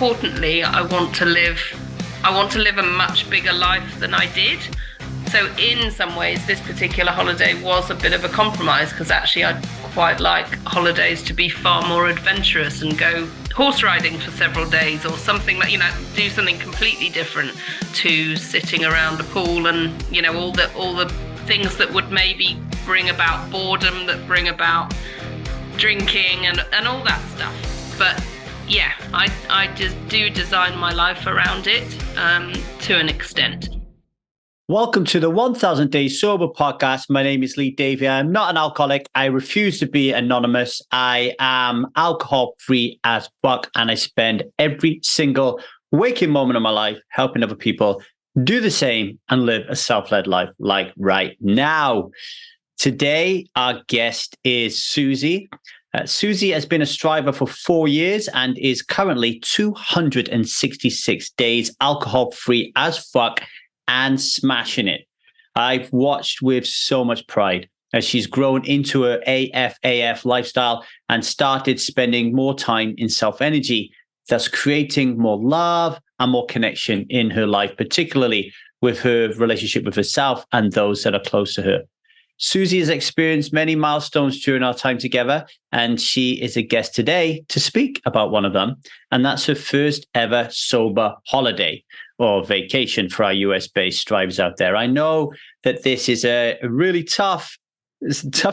importantly, I want to live a much bigger life than I did. So in some ways, this particular holiday was a bit of a compromise, because actually I'd quite like holidays to be far more adventurous and go horse riding for several days or something like, do something completely different to sitting around a pool and, all the things that would maybe bring about boredom, that bring about drinking and all that stuff. But yeah, I just do design my life around it to an extent. Welcome to the 1000 Days Sober podcast. My name is Lee Davey. I'm not an alcoholic. I refuse to be anonymous. I am alcohol-free as fuck, and I spend every single waking moment of my life helping other people do the same and live a self-led life like right now. Today, our guest is Suzie. Suzie has been a striver for 4 years and is currently 266 days alcohol-free as fuck and smashing it. I've watched with so much pride as she's grown into her AFAF lifestyle and started spending more time in self-energy, thus creating more love and more connection in her life, particularly with her relationship with herself and those that are close to her. Suzie has experienced many milestones during our time together, and she is a guest today to speak about one of them, and that's her first ever sober holiday or vacation for our US-based strivers out there. I know that this is a really tough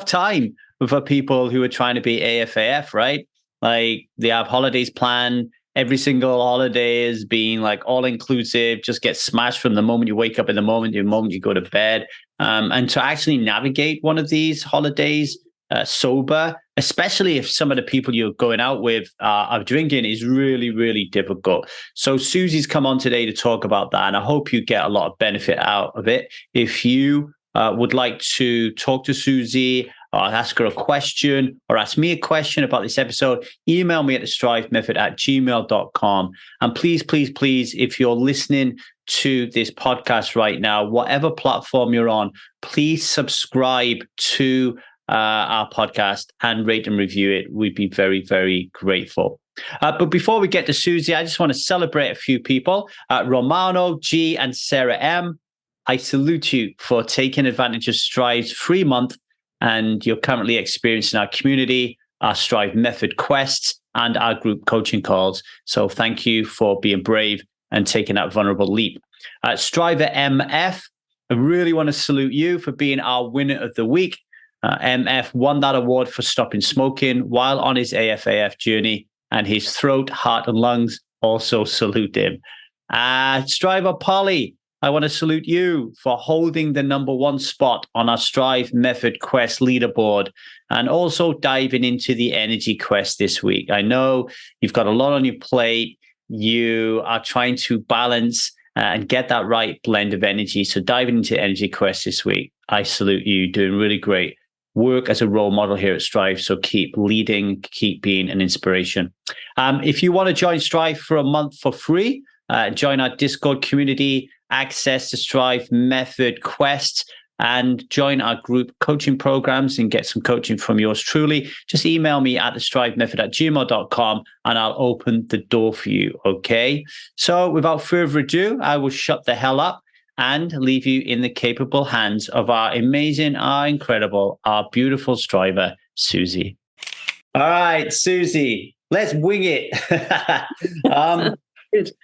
time for people who are trying to be AFAF, right? Like, they have holidays planned. Every single holiday is being like all-inclusive, just get smashed from the moment you wake up in the moment you go to bed. And to actually navigate one of these holidays sober, especially if some of the people you're going out with are drinking, is really, really difficult. So Suzie's come on today to talk about that, and I hope you get a lot of benefit out of it. If you would like to talk to Suzie, or ask her a question, or ask me a question about this episode, email me at thestrivemethod@gmail.com. And please, please, please, if you're listening to this podcast right now, whatever platform you're on, please subscribe to our podcast and rate and review it. We'd be very, very grateful. But before we get to Suzie, I just want to celebrate a few people. Romano G and Sarah M, I salute you for taking advantage of Strive's free month, and you're currently experiencing our community, our Strive Method quests, and our group coaching calls. So thank you for being brave and taking that vulnerable leap. Striver MF, I really want to salute you for being our winner of the week. MF won that award for stopping smoking while on his AFAF journey, and his throat, heart, and lungs also salute him. Striver Polly, I want to salute you for holding the #1 spot on our Strive Method Quest leaderboard, and also diving into the energy quest this week. I know you've got a lot on your plate. You are trying to balance and get that right blend of energy. So diving into energy quest this week, I salute you. Doing really great work as a role model here at Strive. So keep leading, keep being an inspiration. If you want to join Strive for a month for free, join our Discord community, access to Strive Method quests, and join our group coaching programs and get some coaching from yours truly. Just email me at thestrivemethod@gmail.com and I'll open the door for you. Okay. So without further ado, I will shut the hell up and leave you in the capable hands of our amazing, our incredible, our beautiful striver, Suzie. All right, Suzie, let's wing it.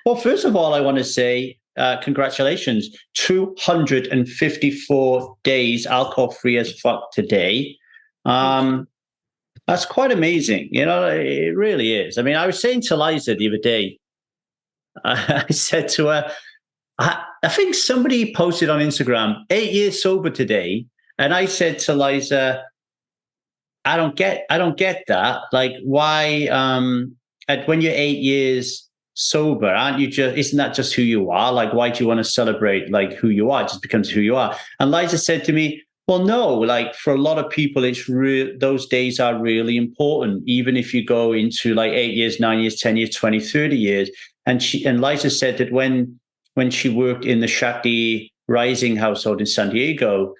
Well, first of all, I want to say, congratulations, 254 days alcohol-free as fuck today. That's quite amazing. It really is. I mean, I was saying to Liza the other day, I said to her, I think somebody posted on Instagram, 8 years sober today. And I said to Liza, I don't get that. Like, why, when you're 8 years sober, isn't that just who you are? Like, why do you want to celebrate like who you are? It just becomes who you are. And Liza said to me, well, no, like for a lot of people, it's those days are really important. Even if you go into like 8 years, 9 years, 10 years, 20, 30 years. And Liza said that when she worked in the Shakti Rising household in San Diego,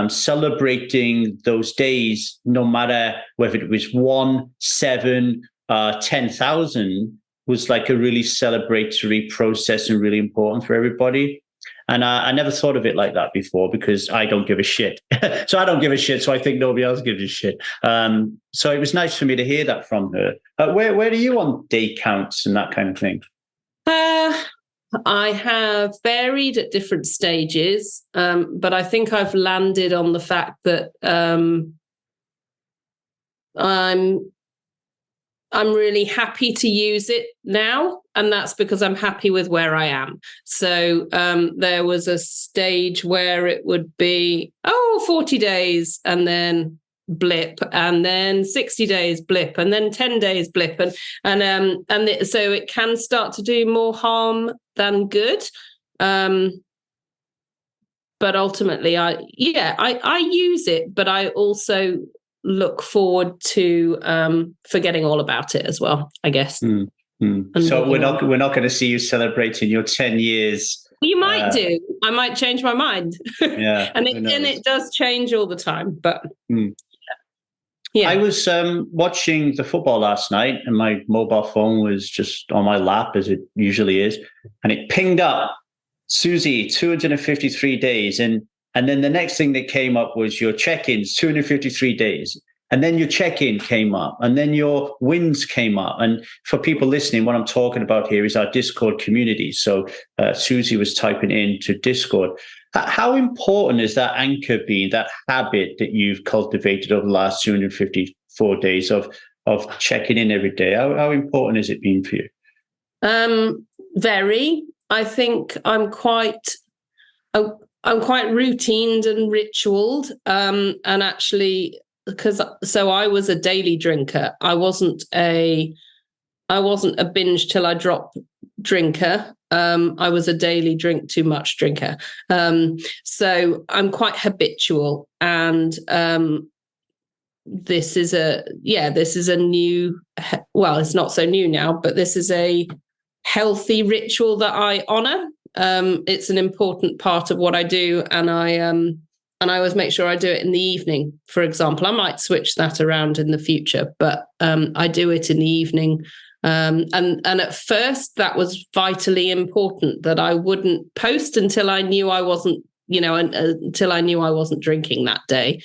celebrating those days, no matter whether it was 1, 7, 10,000, was like a really celebratory process and really important for everybody. And I never thought of it like that before because I don't give a shit. So I don't give a shit. So I think nobody else gives a shit. So it was nice for me to hear that from her. Where are you on day counts and that kind of thing? I have varied at different stages, but I think I've landed on the fact that I'm really happy to use it now, and that's because I'm happy with where I am. So there was a stage where it would be 40 days and then blip, and then 60 days blip, and then 10 days blip, so it can start to do more harm than good. But ultimately, I use it, but I also look forward to forgetting all about it as well, I guess. So we're not going to see you celebrating your 10 years. You might do. I might change my mind. Yeah, and it does change all the time. But yeah, I was watching the football last night, and my mobile phone was just on my lap as it usually is, and it pinged up Suzie 253 days, and then the next thing that came up was your check-ins, 253 days. And then your check-in came up, and then your wins came up. And for people listening, what I'm talking about here is our Discord community. So Suzie was typing into Discord. How important is that anchor being, that habit that you've cultivated over the last 254 days of checking in every day? How important is it been for you? Very. I think I'm quite routined and ritualed, and actually, so I was a daily drinker. I wasn't a binge till I drop drinker. I was a daily drink too much drinker. So I'm quite habitual, and this is a new, well, it's not so new now, but this is a healthy ritual that I honor. It's an important part of what I do, and I always make sure I do it in the evening. For example, I might switch that around in the future, but I do it in the evening. And at first, that was vitally important, that I wouldn't post until I knew I wasn't, until I knew I wasn't drinking that day.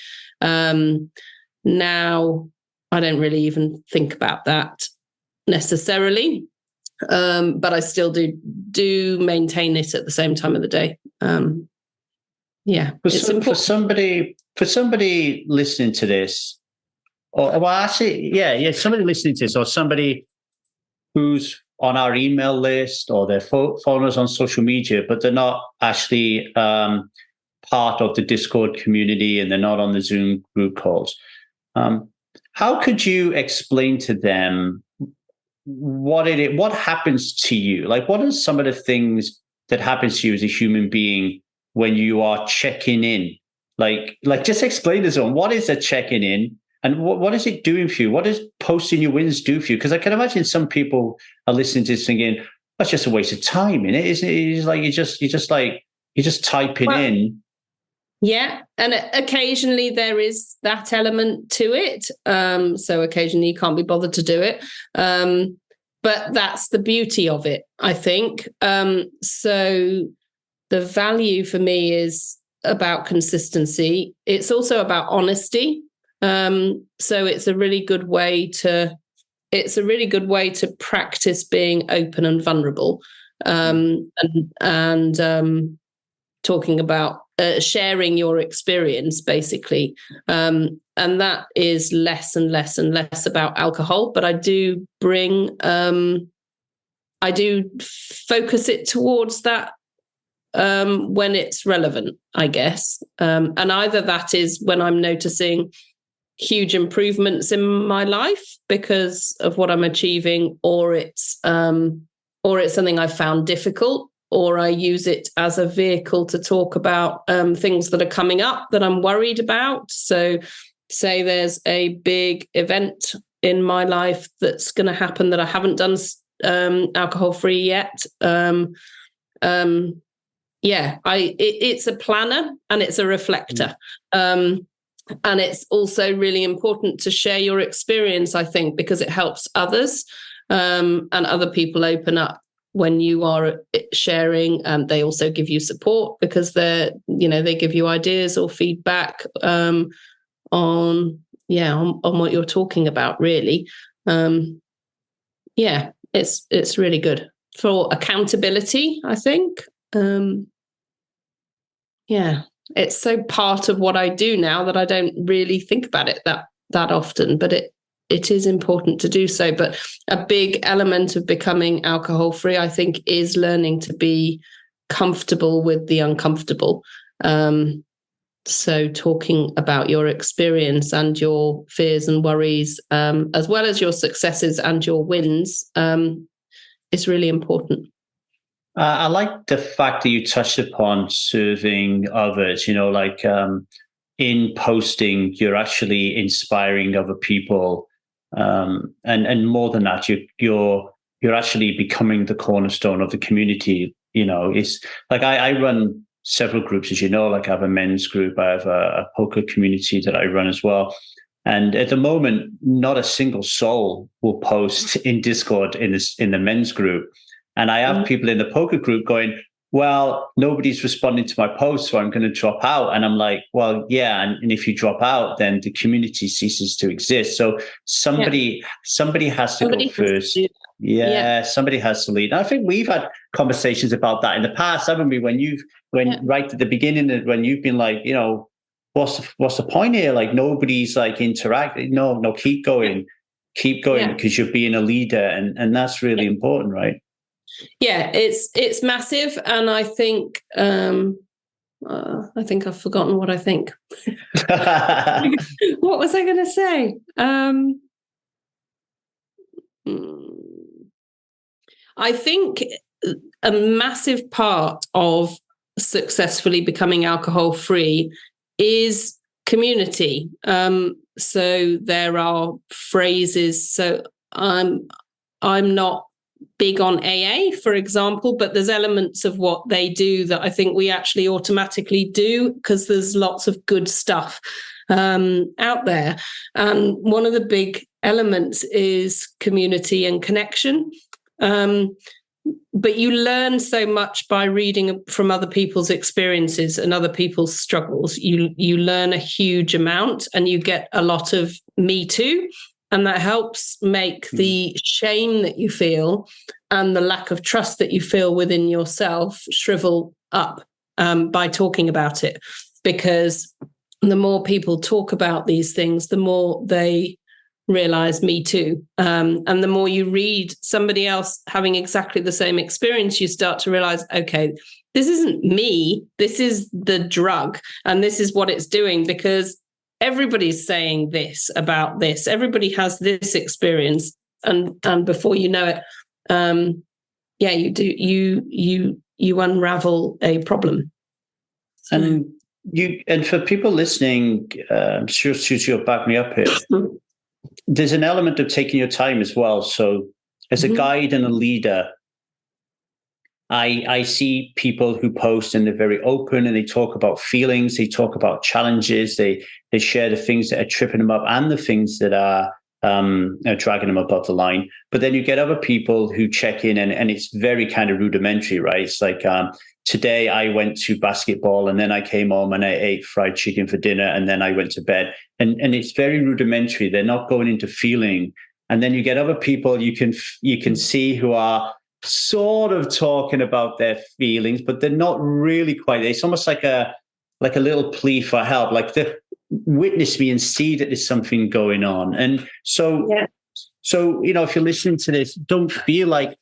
Now I don't really even think about that necessarily. But I still do maintain it at the same time of the day. For somebody listening to this, somebody listening to this, or somebody who's on our email list, or they're following us on social media, but they're not actually part of the Discord community, and they're not on the Zoom group calls. How could you explain to them what happens to you? Like, what are some of the things that happens to you as a human being when you are checking in? Like just explain to someone, what is a checking in, and what is it doing for you? What does posting your wins do for you? Because I can imagine some people are listening to this thinking, that's just a waste of time, isn't it? It's like you're just typing in. Yeah, and occasionally there is that element to it. So occasionally you can't be bothered to do it. But that's the beauty of it, I think. So the value for me is about consistency. It's also about honesty. So it's a really good way to practice being open and vulnerable, and talking about sharing your experience, basically. And that is less and less and less about alcohol, but I do focus it towards that when it's relevant, I guess. And either that is when I'm noticing huge improvements in my life because of what I'm achieving, or it's something I found difficult, or I use it as a vehicle to talk about things that are coming up that I'm worried about. So say there's a big event in my life that's going to happen that I haven't done alcohol-free yet. It's a planner and it's a reflector. And it's also really important to share your experience, I think, because it helps others. and other people open up when you are sharing. They also give you support because they give you ideas or feedback on what you're talking about, really. It's really good for accountability, I think. It's so part of what I do now that I don't really think about it that often, but it is important to do so. But a big element of becoming alcohol free, I think, is learning to be comfortable with the uncomfortable. So talking about your experience and your fears and worries, as well as your successes and your wins, is really important. I like the fact that you touched upon serving others, in posting, you're actually inspiring other people. And more than that, you're actually becoming the cornerstone of the community. It's like I run several groups, as you know, like I have a men's group, I have a poker community that I run as well. And at the moment, not a single soul will post in Discord in the men's group. And I have people in the poker group going, well, nobody's responding to my post, so I'm going to drop out. And I'm like, well, yeah. And if you drop out, then the community ceases to exist. So somebody has to go first. Yeah, somebody has to lead. And I think we've had conversations about that in the past, haven't we? Right at the beginning, when you've been like, what's the point here? Like nobody's like interacting. No, keep going, because you're being a leader, and that's really important, right? Yeah, it's massive, and I think I've forgotten what I think. What was I going to say? I think a massive part of successfully becoming alcohol free is community. So there are phrases. So I'm not big on AA, for example, but there's elements of what they do that I think we actually automatically do because there's lots of good stuff out there. And one of the big elements is community and connection. But you learn so much by reading from other people's experiences and other people's struggles. You learn a huge amount, and you get a lot of me too. And that helps make the shame that you feel and the lack of trust that you feel within yourself shrivel up by talking about it. Because the more people talk about these things, the more they realize me too. And the more you read somebody else having exactly the same experience, you start to realize, okay, this isn't me. This is the drug. And this is what it's doing, because everybody's saying this about this. Everybody has this experience, and before you know it, you unravel a problem. And for people listening, I'm sure Suzie will back me up here. There's an element of taking your time as well. So, as a guide and a leader, I see people who post and they're very open and they talk about feelings, they talk about challenges, they share the things that are tripping them up and the things that are dragging them above the line. But then you get other people who check in and it's very kind of rudimentary, right? It's like today I went to basketball and then I came home and I ate fried chicken for dinner and then I went to bed. And it's very rudimentary. They're not going into feeling. And then you get other people you can see who are sort of talking about their feelings, but they're not really quite. It's almost like a little plea for help, like witness me and see that there's something going on. And so if you're listening to this, don't feel like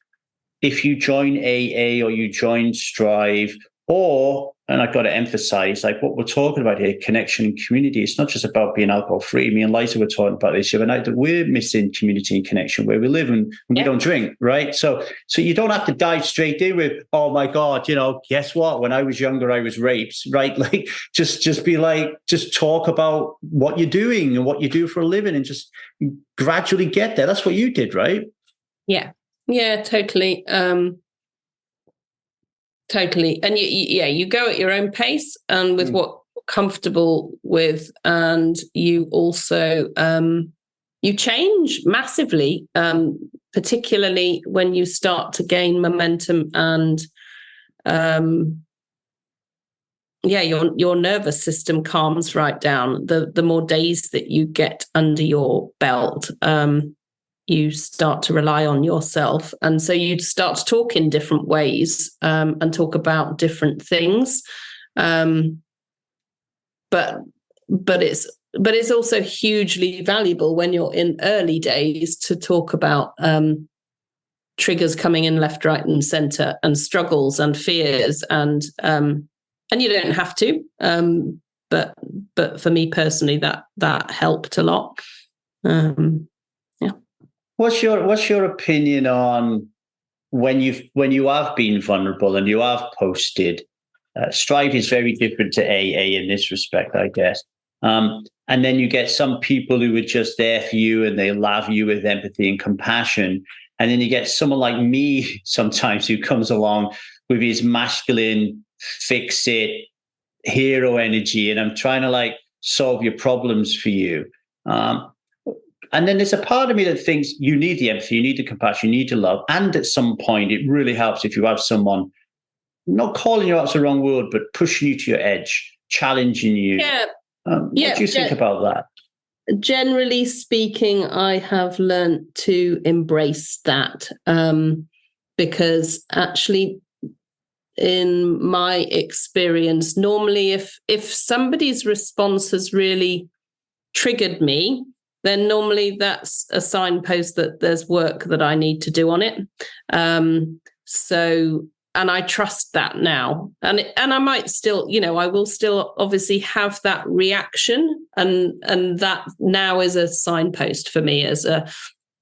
if you join AA or you join Strive, and I've got to emphasize, like what we're talking about here, connection and community. It's not just about being alcohol free. Me and Liza were talking about this the other night, that we're missing community and connection where we live and we don't drink, right? So you don't have to dive straight in with, oh my God, guess what? When I was younger, I was raped, right? Like just be like, just talk about what you're doing and what you do for a living and just gradually get there. That's what you did, right? Yeah. Yeah, totally. Totally. And you go at your own pace and with what you're comfortable with. And you also, you change massively, particularly when you start to gain momentum and your nervous system calms right down. The more days that you get under your belt, you start to rely on yourself. And so you start to talk in different ways, and talk about different things. But it's also hugely valuable when you're in early days to talk about triggers coming in left, right, and center, and struggles and fears, and you don't have to. But for me personally, that helped a lot. What's your opinion on when you have been vulnerable and you have posted? Strive is very different to AA in this respect, I guess. And then you get some people who are just there for you and they love you with empathy and compassion. And then you get someone like me sometimes who comes along with his masculine, fix it, hero energy, and I'm trying to solve your problems for you. And then there's a part of me that thinks you need the empathy, you need the compassion, you need the love. And at some point, it really helps if you have someone not calling you out the wrong word, but pushing you to your edge, challenging you. What do you think about that? Generally speaking, I have learned to embrace that, because actually, in my experience, normally if somebody's response has really triggered me, then normally that's a signpost that there's work that I need to do on it. And I trust that now. And I might still, I will still obviously have that reaction. And that now is a signpost for me as a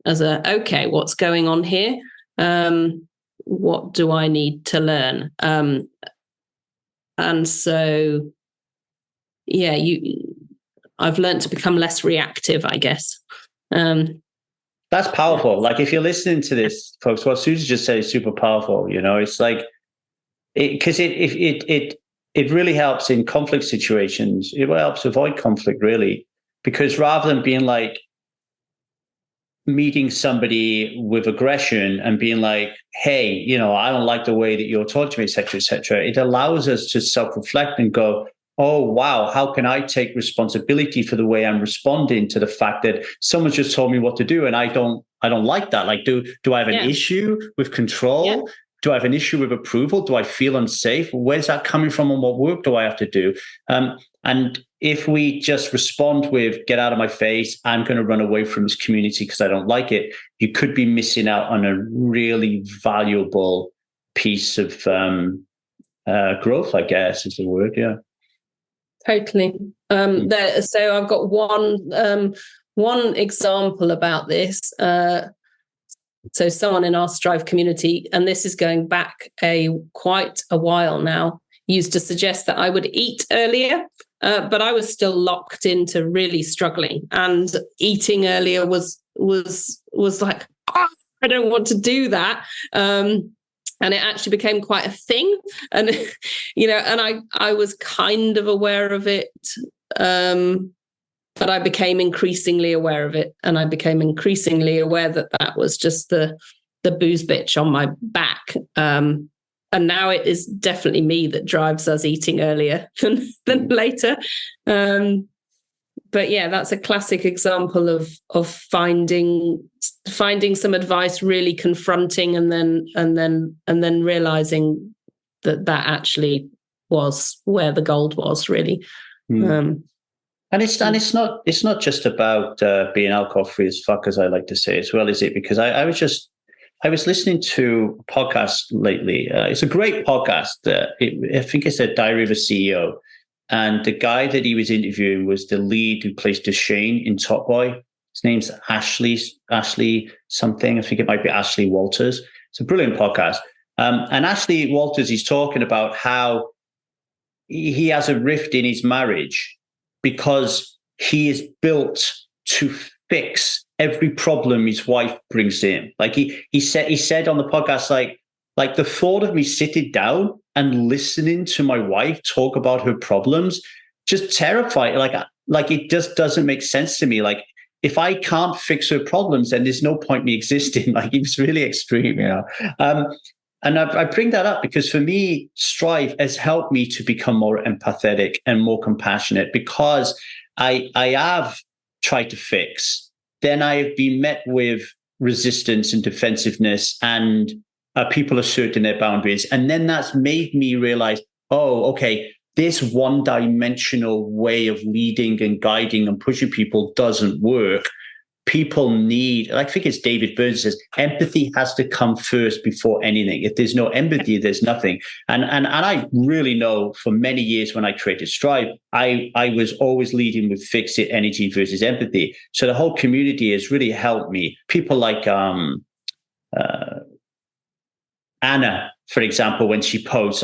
okay, what's going on here? What do I need to learn? And so, I've learned to become less reactive, I guess. That's powerful. If you're listening to this, folks, what Suzie just said is super powerful. It's because it really helps in conflict situations. It helps avoid conflict, really, because rather than being meeting somebody with aggression and being hey, I don't like the way that you're talking to me, et cetera, it allows us to self-reflect and go, oh, wow, how can I take responsibility for the way I'm responding to the fact that someone's just told me what to do and I don't like that? Do I have an issue with control? Yeah. Do I have an issue with approval? Do I feel unsafe? Where's that coming from and what work do I have to do? And if we just respond with, get out of my face, I'm going to run away from this community because I don't like it, you could be missing out on a really valuable piece of growth, I guess is the word. Yeah. Totally. So I've got one example about this. So someone in our Strive community, and this is going back quite a while now, used to suggest that I would eat earlier, but I was still locked into really struggling. And eating earlier was like, I don't want to do that. And it actually became quite a thing. And, and I was kind of aware of it, but I became increasingly aware of it. And I became increasingly aware that was just the booze bitch on my back. And now it is definitely me that drives us eating earlier than later. But yeah, that's a classic example of finding some advice, really confronting, and then realizing that actually was where the gold was, really. And it's not just about being alcohol free as fuck, as I like to say as well, is it? Because I was listening to a podcast lately. It's a great podcast. I think it's a Diary of a CEO. And the guy that he was interviewing was the lead who plays Deshane in Top Boy. His name's Ashley something. I think it might be Ashley Walters. It's a brilliant podcast. And Ashley Walters, he's talking about how he has a rift in his marriage because he is built to fix every problem his wife brings in. He said on the podcast, like the thought of me sitting down and listening to my wife talk about her problems just terrified. Like it just doesn't make sense to me. if I can't fix her problems, then there's no point me existing. Like, he was really extreme, And I bring that up because for me, Strive has helped me to become more empathetic and more compassionate, because I have tried to fix. Then I've been met with resistance and defensiveness, and people asserting their boundaries. And then that's made me realize, oh, okay, this one-dimensional way of leading and guiding and pushing people doesn't work. People need, I think it's David Burns says, empathy has to come first before anything. If there's no empathy, there's nothing. And I really know for many years when I created Strive, I was always leading with fix it energy versus empathy. So the whole community has really helped me. People like Anna, for example, when she posts,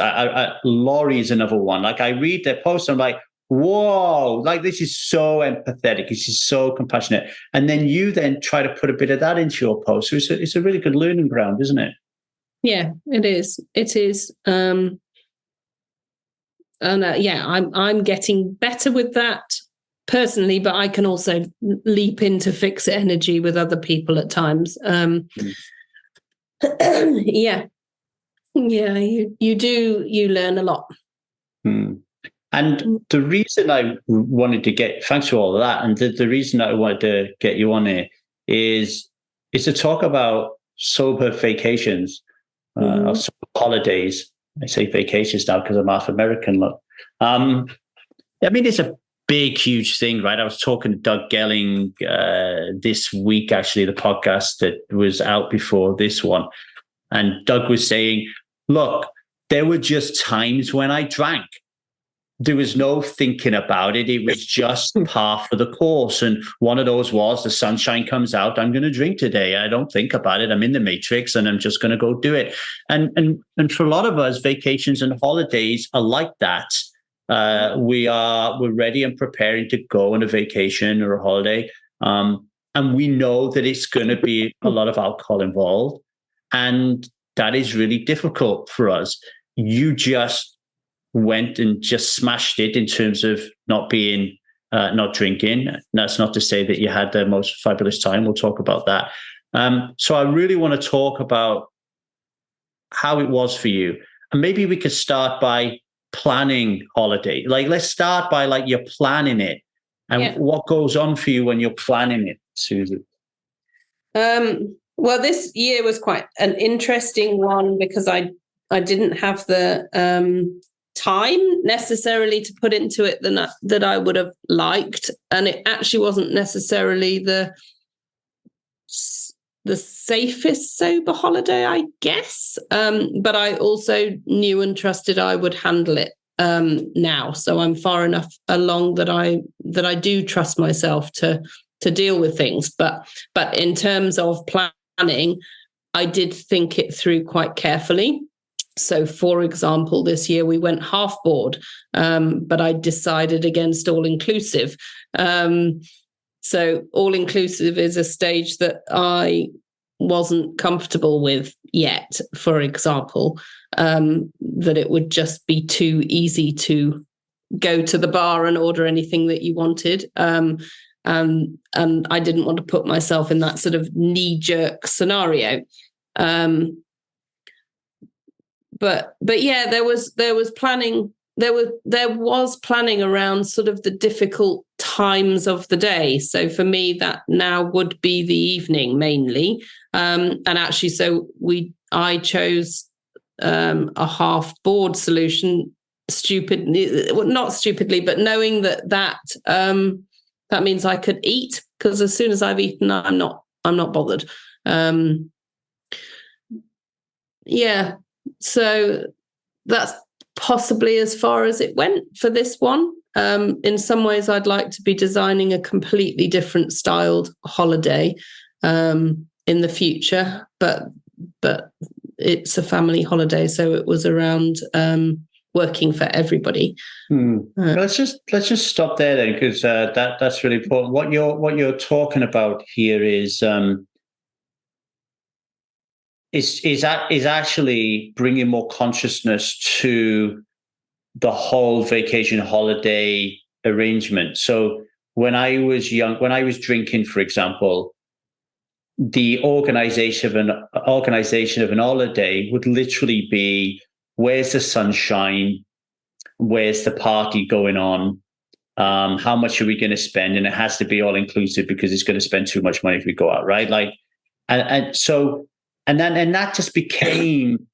Laurie is another one. Like, I read their posts, I'm like, whoa, like, this is so empathetic. This is so compassionate. And then you then try to put a bit of that into your post. So it's a really good learning ground, isn't it? Yeah, it is. It is. And I'm getting better with that personally, but I can also leap into fix it energy with other people at times. Yeah. Yeah, you learn a lot. And the reason I wanted to thanks for all of that, and the reason I wanted to get you on here is to talk about sober vacations, or sober holidays. I say vacations now because I'm half American. Look, I mean, it's a big, huge thing, right? I was talking to Doug Gelling this week, actually, the podcast that was out before this one. And Doug was saying, look, there were just times when I drank. There was no thinking about it. It was just par for the course. And one of those was, the sunshine comes out, I'm going to drink today. I don't think about it. I'm in the matrix and I'm just going to go do it. And for a lot of us, vacations and holidays are like that. We're ready and preparing to go on a vacation or a holiday. And we know that it's going to be a lot of alcohol involved. And that is really difficult for us. You just went and just smashed it in terms of not drinking. That's not to say that you had the most fabulous time. We'll talk about that. So I really want to talk about how it was for you. And maybe we could start by planning holiday. Like, let's start by, like, you're planning it. And what goes on for you when you're planning it, Suzie? Well, this year was quite an interesting one because I didn't have the time necessarily to put into it that I would have liked, and it actually wasn't necessarily the safest sober holiday, I guess. But I also knew and trusted I would handle it now. So I'm far enough along that I do trust myself to deal with things. But in terms of planning, I did think it through quite carefully. So, for example, this year we went half board, but I decided against all-inclusive. So all-inclusive is a stage that I wasn't comfortable with yet, for example, that it would just be too easy to go to the bar and order anything that you wanted. And I didn't want to put myself in that sort of knee-jerk scenario. But yeah, there was planning. There was planning around sort of the difficult times of the day. So for me, that now would be the evening mainly. And actually, so I chose a half board solution. Not stupidly, but knowing that means I could eat, because as soon as I've eaten, I'm not bothered. Yeah. So that's possibly as far as it went for this one. In some ways, I'd like to be designing a completely different styled holiday in the future, but it's a family holiday, so it was around working for everybody. Let's just stop there then, because that's really important. What you're talking about here is actually bringing more consciousness to the whole vacation holiday arrangement. So when I was young, when I was drinking, for example, the organization of an holiday would literally be, where's the sunshine? Where's the party going on? How much are we going to spend? And it has to be all inclusive because it's going to spend too much money if we go out, right? Like, and that just became,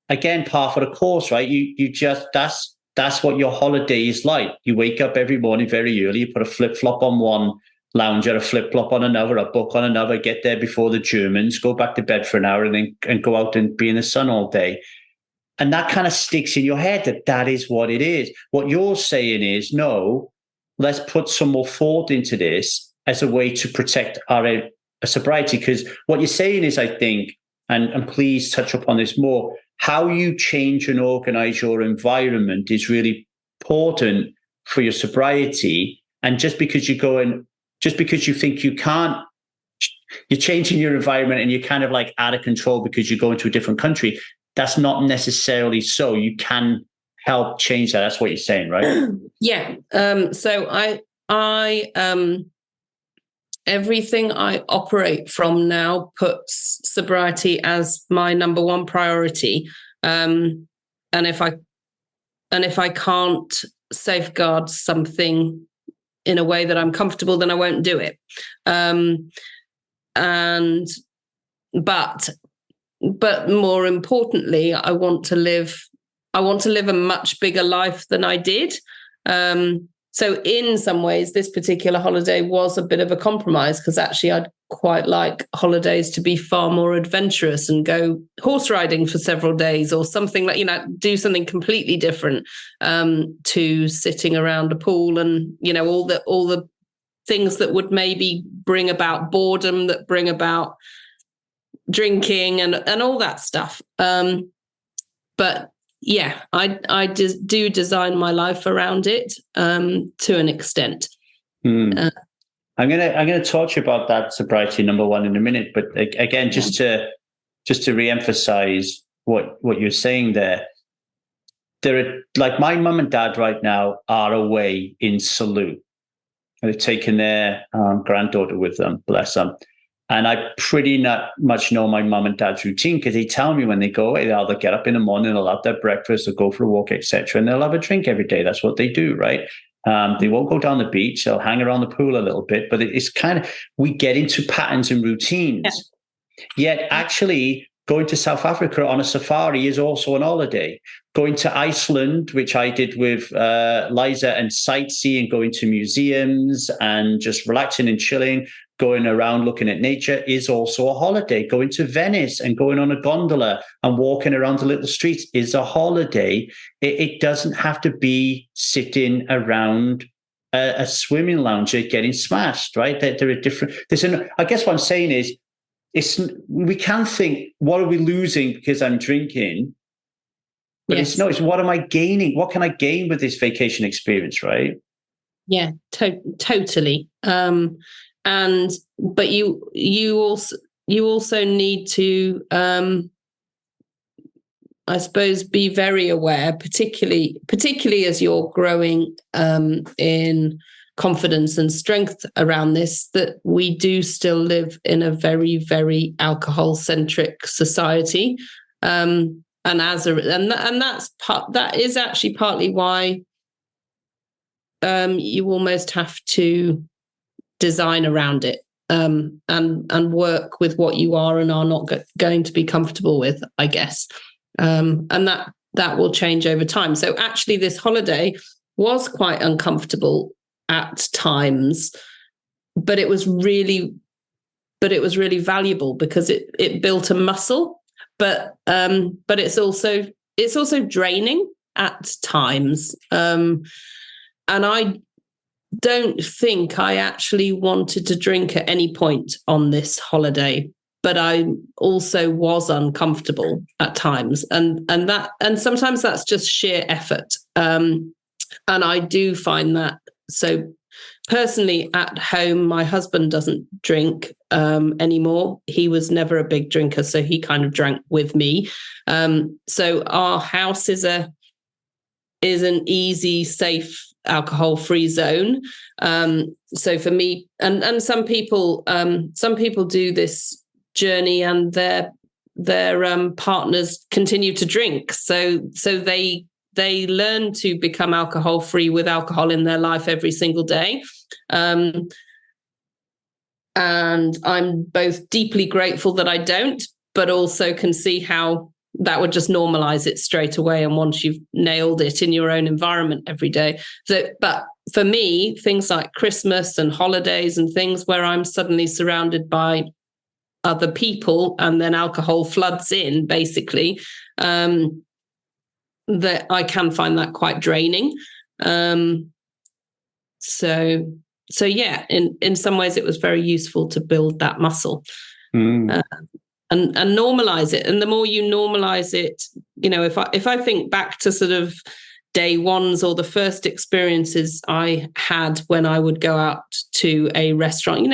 again, part of the course, right? You just, that's what your holiday is like. You wake up every morning very early, you put a flip-flop on one lounger, a flip-flop on another, a book on another, get there before the Germans, go back to bed for an hour, and go out and be in the sun all day. And that kind of sticks in your head that is what it is. What you're saying is, no, let's put some more thought into this as a way to protect our sobriety. Because what you're saying is, I think, and please touch upon this more, how you change and organize your environment is really important for your sobriety. And just because you think you can't, you're changing your environment and you're kind of like out of control because you're going to a different country. That's not necessarily so. You can help change that. That's what you're saying, right? Yeah. So I everything I operate from now puts sobriety as my number one priority. And if I can't safeguard something in a way that I'm comfortable, then I won't do it. But more importantly, I want to live a much bigger life than I did. So in some ways, this particular holiday was a bit of a compromise, because actually I'd quite like holidays to be far more adventurous and go horse riding for several days or something like, do something completely different to sitting around a pool and, all the things that would maybe bring about boredom, that bring about drinking and all that stuff. But yeah, I just do design my life around it to an extent. I'm gonna talk to you about that sobriety number one in a minute, but again, just to re-emphasize what you're saying there are, like, my mum and dad right now are away in Salou. They've taken their granddaughter with them, bless them. And I pretty much know my mum and dad's routine, because they tell me when they go away, they'll get up in the morning, they'll have their breakfast, they'll go for a walk, etc., and they'll have a drink every day. That's what they do, right? They won't go down the beach. They'll hang around the pool a little bit, but it's kind of, we get into patterns and routines. Yeah. Yet actually going to South Africa on a safari is also an holiday. Going to Iceland, which I did with Liza, and sightseeing, going to museums and just relaxing and chilling, going around looking at nature, is also a holiday. Going to Venice and going on a gondola and walking around the little streets is a holiday. It doesn't have to be sitting around a swimming lounge getting smashed, right? There are different. I guess what I'm saying is, we can't think, what are we losing because I'm drinking? But yes. It's what am I gaining? What can I gain with this vacation experience, right? Yeah, totally. But you also need to, I suppose, be very aware, particularly as you're growing in confidence and strength around this, that we do still live in a very, very alcohol-centric society, and that is actually partly why you almost have to design around it and work with what you are and are not going to be comfortable with, I guess, and that will change over time. So actually, this holiday was quite uncomfortable at times, but it was really valuable because it built a muscle. But it's also draining at times, and I don't think I actually wanted to drink at any point on this holiday, but I also was uncomfortable at times, and sometimes that's just sheer effort, and I do find that. So personally, at home, my husband doesn't drink anymore. He was never a big drinker, so he kind of drank with me. So our house is a an easy, safe, alcohol-free zone. So for me, and some people do this journey, and their partners continue to drink. So they learn to become alcohol-free with alcohol in their life every single day. And I'm both deeply grateful that I don't, but also can see how that would just normalize it straight away. And once you've nailed it in your own environment every day. So, but for me, things like Christmas and holidays and things where I'm suddenly surrounded by other people and then alcohol floods in, basically, that I can find that quite draining. So yeah, in some ways it was very useful to build that muscle. And normalize it. And the more you normalize it, if I think back to sort of day ones or the first experiences I had when I would go out to a restaurant,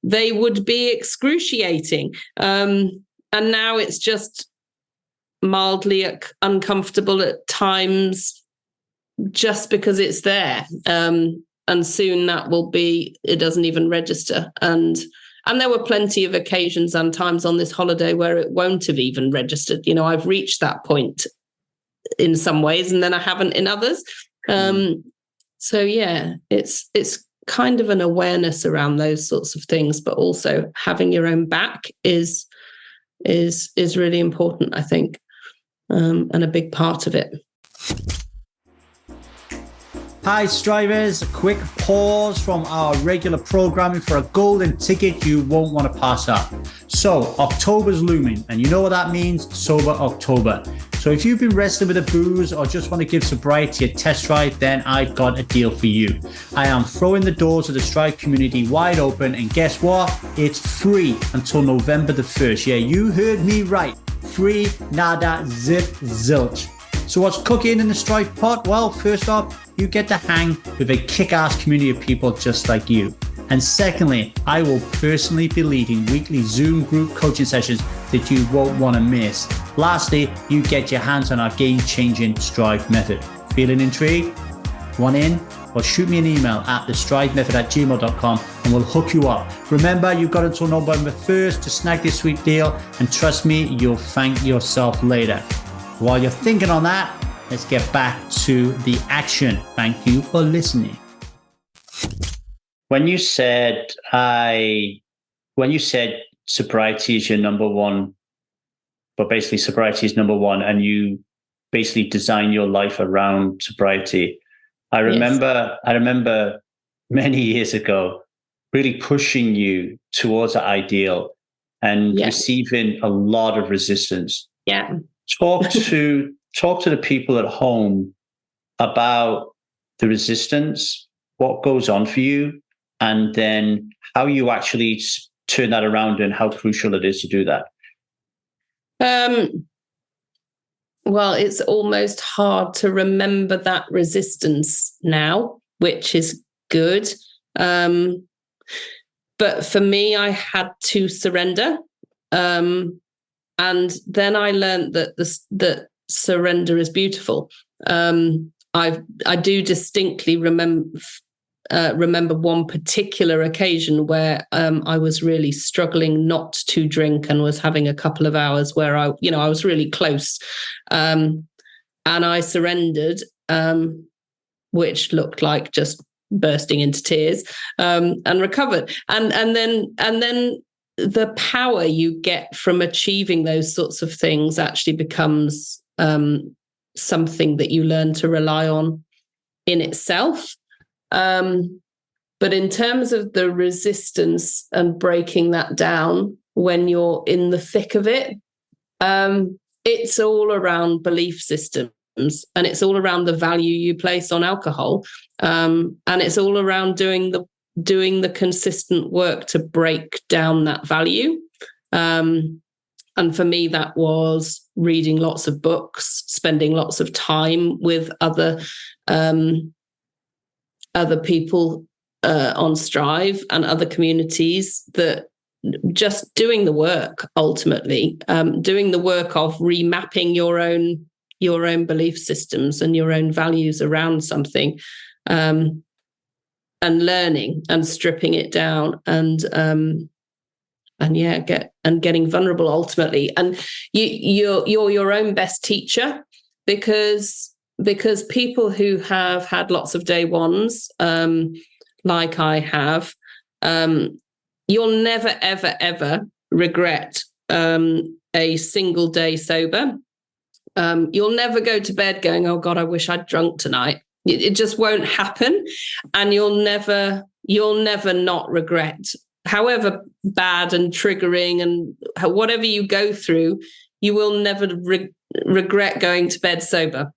they would be excruciating. And now it's just mildly uncomfortable at times just because it's there. And soon that will be, it doesn't even register. And there were plenty of occasions and times on this holiday where it won't have even registered. I've reached that point in some ways, and then I haven't in others. So yeah, it's kind of an awareness around those sorts of things, but also having your own back is really important, I think, and a big part of it. Hi Strivers, a quick pause from our regular programming for a golden ticket you won't want to pass up. So October's looming, and you know what that means, Sober October. So if you've been wrestling with a booze or just want to give sobriety a test drive, then I've got a deal for you. I am throwing the doors of the Strive community wide open, and guess what? It's free until November the 1st. Yeah, you heard me right. Free, nada, zip, zilch. So what's cooking in the Strive pot? Well, first off, you get to hang with a kick-ass community of people just like you. And secondly, I will personally be leading weekly Zoom group coaching sessions that you won't want to miss. Lastly, you get your hands on our game-changing Strive method. Feeling intrigued? Want in? Well, shoot me an email at thestrivemethod@gmail.com and we'll hook you up. Remember, you've got until November 1st to snag this sweet deal, and trust me, you'll thank yourself later. While you're thinking on that, let's get back to the action. Thank you for listening. When you said sobriety is your number one, but basically sobriety is number one, and you basically design your life around sobriety. I remember many years ago really pushing you towards that ideal and receiving a lot of resistance. Yeah. Talk to the people at home about the resistance, what goes on for you, and then how you actually turn that around and how crucial it is to do that. Well, it's almost hard to remember that resistance now, which is good. But for me, I had to surrender. And then I learned that surrender is beautiful. I do distinctly remember one particular occasion where I was really struggling not to drink and was having a couple of hours where I was really close, and I surrendered, which looked like just bursting into tears, and recovered. And then the power you get from achieving those sorts of things actually becomes something that you learn to rely on in itself. But in terms of the resistance and breaking that down when you're in the thick of it, it's all around belief systems, and it's all around the value you place on alcohol. And it's all around doing the consistent work to break down that value. And for me, that was reading lots of books, spending lots of time with other people on Strive and other communities, that just doing the work, ultimately, doing the work of remapping your own your own belief systems and your own values around something, and learning and stripping it down, and getting vulnerable ultimately. And you're your own best teacher, because people who have had lots of day ones, like I have, you'll never, ever, ever regret a single day sober. You'll never go to bed going, oh God, I wish I'd drunk tonight. It just won't happen. And you'll never not regret, however bad and triggering and whatever you go through, you will never regret going to bed sober.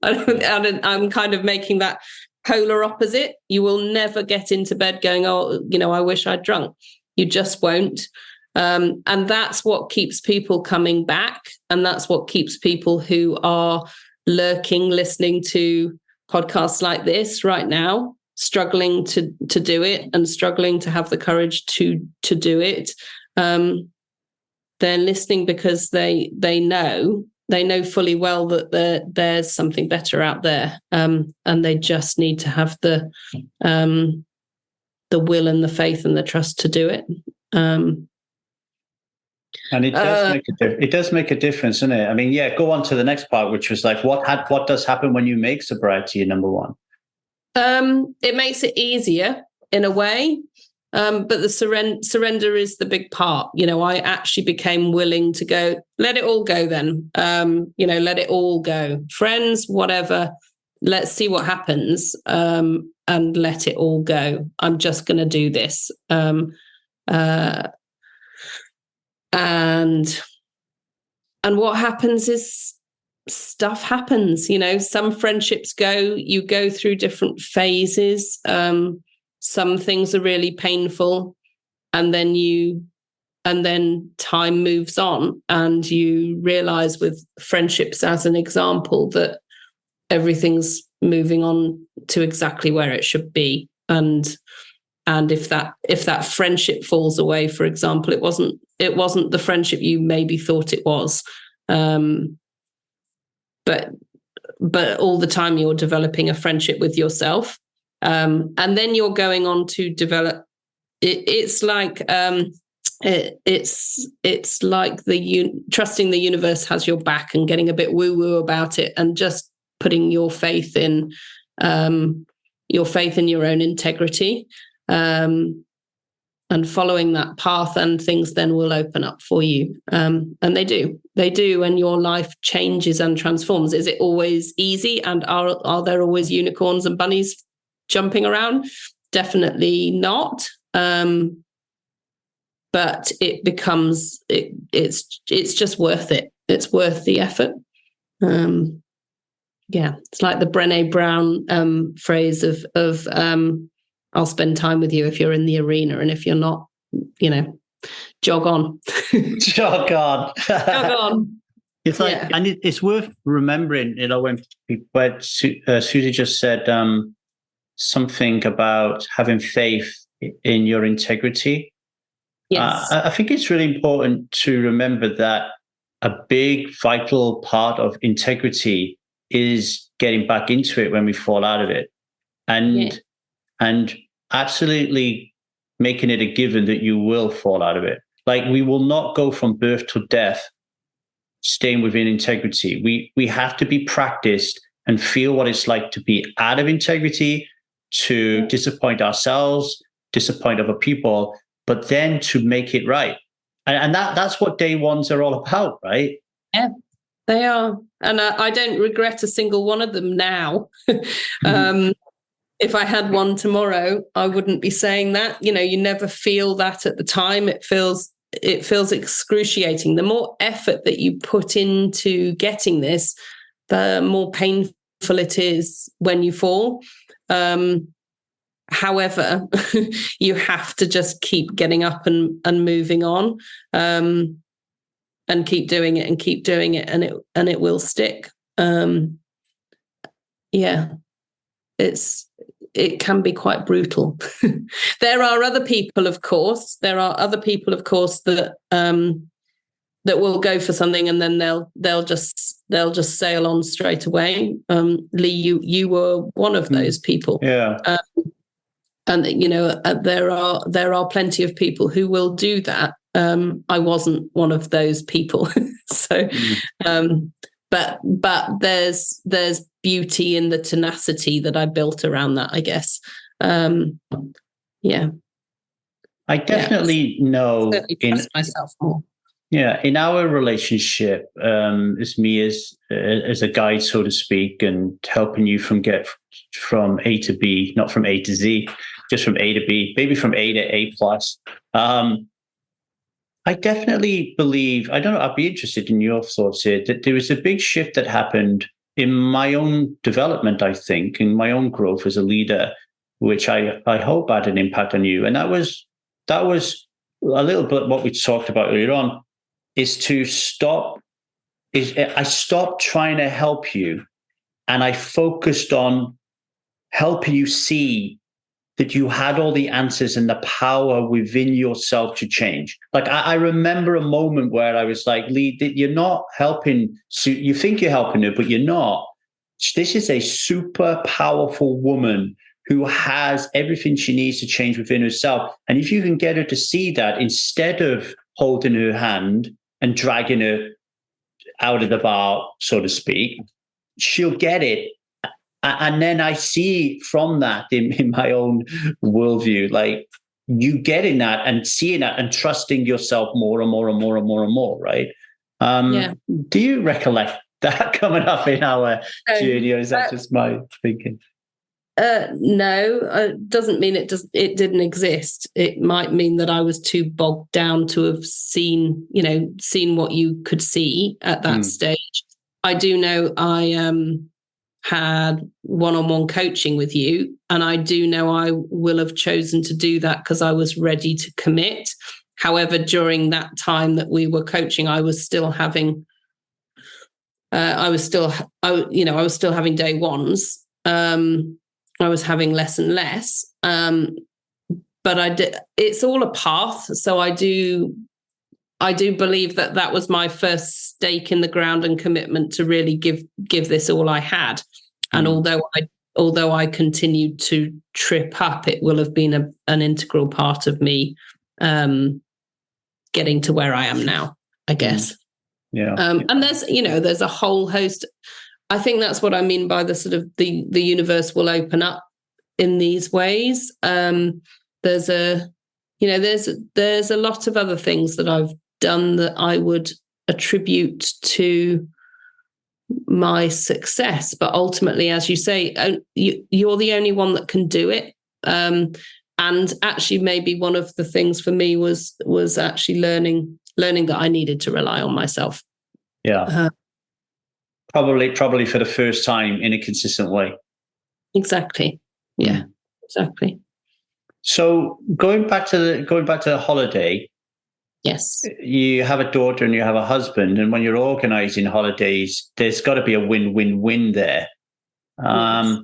I'm kind of making that polar opposite. You will never get into bed going, oh, I wish I'd drunk. You just won't. And that's what keeps people coming back. And that's what keeps people who are lurking, listening to podcasts like this right now, struggling to do it and struggling to have the courage to do it. They're listening because they know fully well that there's something better out there, and they just need to have the will and the faith and the trust to do it. And it does make a difference, doesn't it? I mean, yeah. Go on to the next part, which was like, what does happen when you make sobriety your number one? It makes it easier in a way, but the surrender is the big part. I actually became willing to go, let it all go then. Let it all go. Friends, whatever, let's see what happens, and let it all go. I'm just going to do this. And what happens is stuff happens. Some friendships you go through different phases. Some things are really painful, and then time moves on, and you realize, with friendships as an example, that everything's moving on to exactly where it should be. And if that friendship falls away, for example, it wasn't the friendship you maybe thought it was. But all the time you're developing a friendship with yourself, and then you're going on to develop. It's like it's like trusting the universe has your back and getting a bit woo-woo about it, and just putting your faith in your own integrity, and following that path, and things then will open up for you. And they do, and your life changes and transforms. Is it always easy? And are there always unicorns and bunnies jumping around? Definitely not. But it becomes, it's just worth it. It's worth the effort. It's like the Brené Brown phrase of I'll spend time with you if you're in the arena, and if you're not, jog on. Jog on. Jog on. It's like, and it's worth remembering, when Suzie just said something about having faith in your integrity. Yes. I think it's really important to remember that a big vital part of integrity is getting back into it when we fall out of it, and absolutely making it a given that you will fall out of it. Like, we will not go from birth to death staying within integrity. We have to be practiced and feel what it's like to be out of integrity, to disappoint ourselves, disappoint other people, but then to make it right. And that's what day ones are all about, right? Yeah, they are. And I don't regret a single one of them now. If I had one tomorrow, I wouldn't be saying that. You never feel that at the time. It feels excruciating. The more effort that you put into getting this, the more painful it is when you fall. However, you have to just keep getting up and moving on, and keep doing it, and it will stick. It can be quite brutal. There are other people, of course. That will go for something, and then they'll just they'll just sail on straight away. Lee, you were one of those people. Yeah. And there are plenty of people who will do that. I wasn't one of those people. So, but there's beauty in the tenacity that I built around that, I guess. Yeah. I definitely know trust myself more. Yeah, in our relationship, as me as a guide, so to speak, and helping you get from A to B, not from A to Z, just from A to B, maybe from A to A plus. I definitely believe, I don't know, I'd be interested in your thoughts here, that there was a big shift that happened in my own development, I think, in my own growth as a leader, which I hope had an impact on you. And that was a little bit what we talked about earlier on, I stopped trying to help you, and I focused on helping you see that you had all the answers and the power within yourself to change. Like I remember a moment where I was like, Lee, you're not helping. You think you're helping her, but you're not. This is a super powerful woman who has everything she needs to change within herself. And if you can get her to see that, instead of holding her hand and dragging her out of the bar, so to speak, she'll get it. And then I see from that in my own worldview, like you getting that and seeing that and trusting yourself more and more and more and more and more, right? Do you recollect that coming up in our journey, or is that just my thinking? No, doesn't mean it didn't exist. It might mean that I was too bogged down to have seen what you could see at that stage. I do know I had one-on-one coaching with you, and I do know I will have chosen to do that because I was ready to commit. However, during that time that we were coaching, I was still having having day ones. I was having less and less, but it's all a path. So I do believe that was my first stake in the ground and commitment to really give this all I had. And although I continued to trip up, it will have been an integral part of me getting to where I am now, I guess. Yeah. And there's a whole host. I think that's what I mean by the sort of the universe will open up in these ways. There's a lot of other things that I've done that I would attribute to my success, but ultimately, as you say, you're the only one that can do it. And actually, maybe one of the things for me was actually learning that I needed to rely on myself. Yeah. Probably for the first time in a consistent way. Exactly. Yeah, exactly. So going back to the holiday. Yes. You have a daughter and you have a husband, and when you're organizing holidays, there's got to be a win-win-win there. Yes.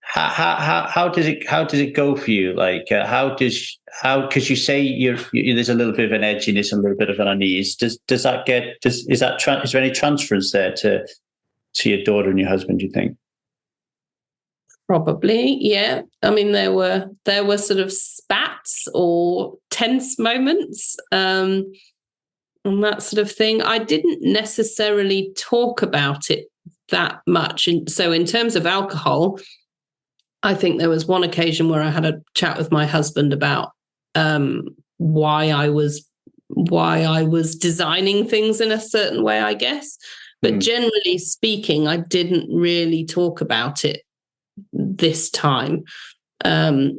How does it go for you? Like because you say there's a little bit of an edginess and a little bit of an unease. Is there any transference there to your daughter and your husband, do you think? Probably, yeah. I mean, there were sort of spats or tense moments, and that sort of thing. I didn't necessarily talk about it that much. And so in terms of alcohol, I think there was one occasion where I had a chat with my husband about why I was designing things in a certain way, I guess. But generally speaking, I didn't really talk about it this time. I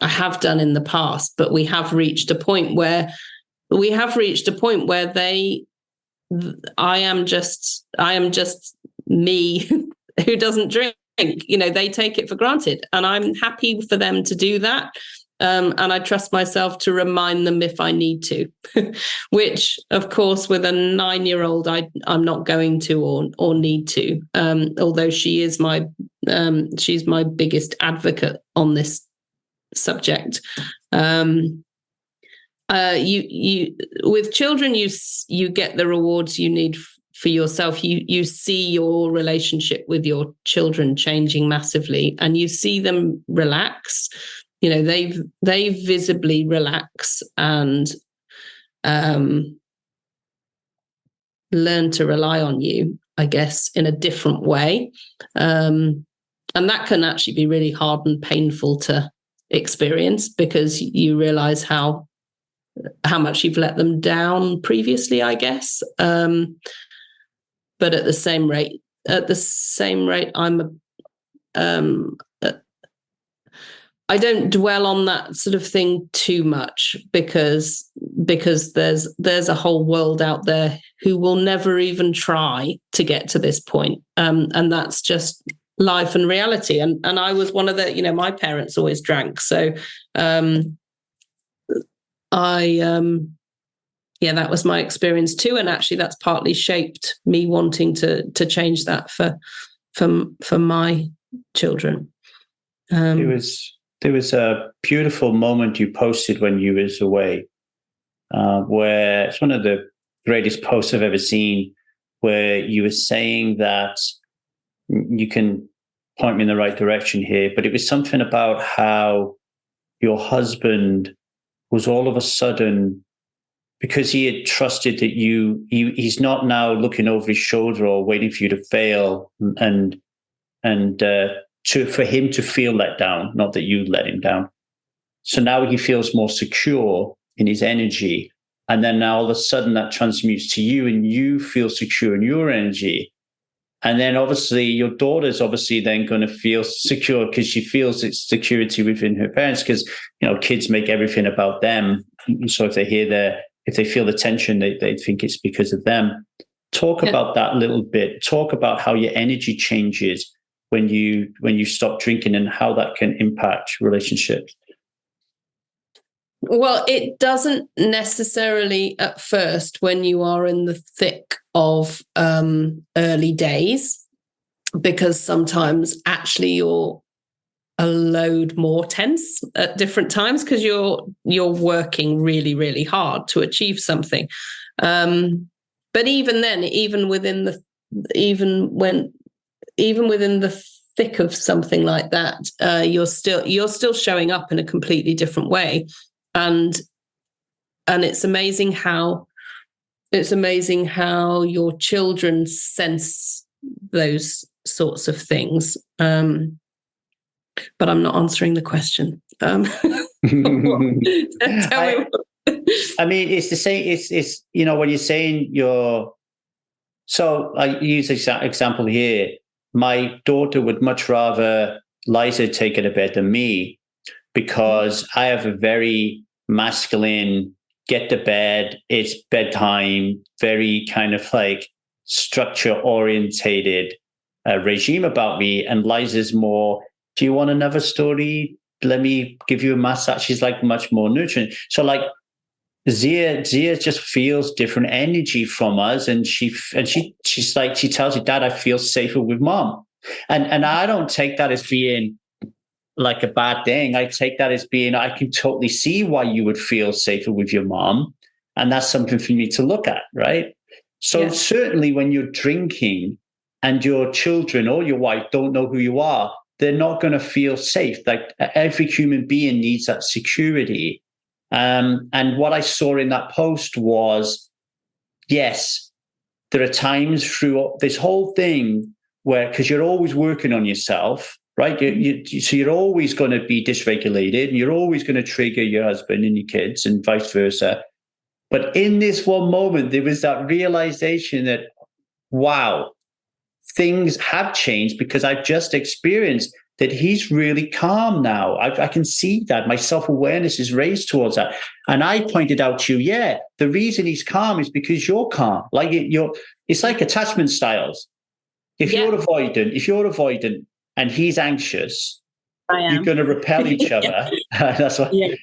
have done in the past, but we have reached a point where I am just me who doesn't drink. They take it for granted, and I'm happy for them to do that. And I trust myself to remind them if I need to, which, of course, with a 9-year-old, I'm not going to or need to. Although she is she's my biggest advocate on this subject. You with children, you get the rewards you need for yourself, you see your relationship with your children changing massively, and you see them relax. You know, they visibly relax and learn to rely on you, I guess, in a different way. And that can actually be really hard and painful to experience, because you realize how much you've let them down previously, I guess. But at the same rate, I don't dwell on that sort of thing too much, because there's a whole world out there who will never even try to get to this point. And that's just life and reality. And I was one of the, you know, my parents always drank. So that was my experience too. And actually that's partly shaped me wanting to change that for my children. There was a beautiful moment you posted when you was away, where it's one of the greatest posts I've ever seen, where you were saying that, you can point me in the right direction here, but it was something about how your husband was all of a sudden, because he had trusted that he's not now looking over his shoulder or waiting for you to fail and for him to feel let down, not that you let him down. So now he feels more secure in his energy. And then now all of a sudden that transmutes to you, and you feel secure in your energy. And then obviously your daughter's obviously then going to feel secure, because she feels it's security within her parents, because, you know, kids make everything about them. So if they feel the tension, they think it's because of them. Talk about that a little bit. Talk about how your energy changes when you stop drinking, and how that can impact relationships. Well, it doesn't necessarily at first, when you are in the thick of early days, because sometimes actually you're a load more tense at different times, because you're working really, really hard to achieve something. But even then, even within the thick of something like that, you're still showing up in a completely different way, and it's amazing how your children sense those sorts of things. But I'm not answering the question. Tell me. I mean, it's the same. It's you know, when you're saying so I use an example here. My daughter would much rather Liza take her to bed than me, because I have a very masculine, get to bed, it's bedtime, very kind of like structure orientated regime about me. And Liza's more, do you want another story? Let me give you a massage. She's like much more nurturing. So like Zia just feels different energy from us, and she's like, she tells you, Dad, I feel safer with Mom, and I don't take that as being like a bad thing. I take that as being, I can totally see why you would feel safer with your mom, and that's something for me to look at, right? So certainly when you're drinking and your children or your wife don't know who you are, they're not going to feel safe. Like every human being needs that security. And what I saw in that post was, yes, there are times through this whole thing where, because you're always working on yourself, right? So you're always going to be dysregulated, and you're always going to trigger your husband and your kids, and vice versa. But in this one moment, there was that realization that, wow, things have changed, because I've just experienced that he's really calm now. I can see that. My self-awareness is raised towards that. And I pointed out to you, the reason he's calm is because you're calm. Like it's like attachment styles. If you're avoidant and he's anxious, you're going to repel each other. That's what. Yeah.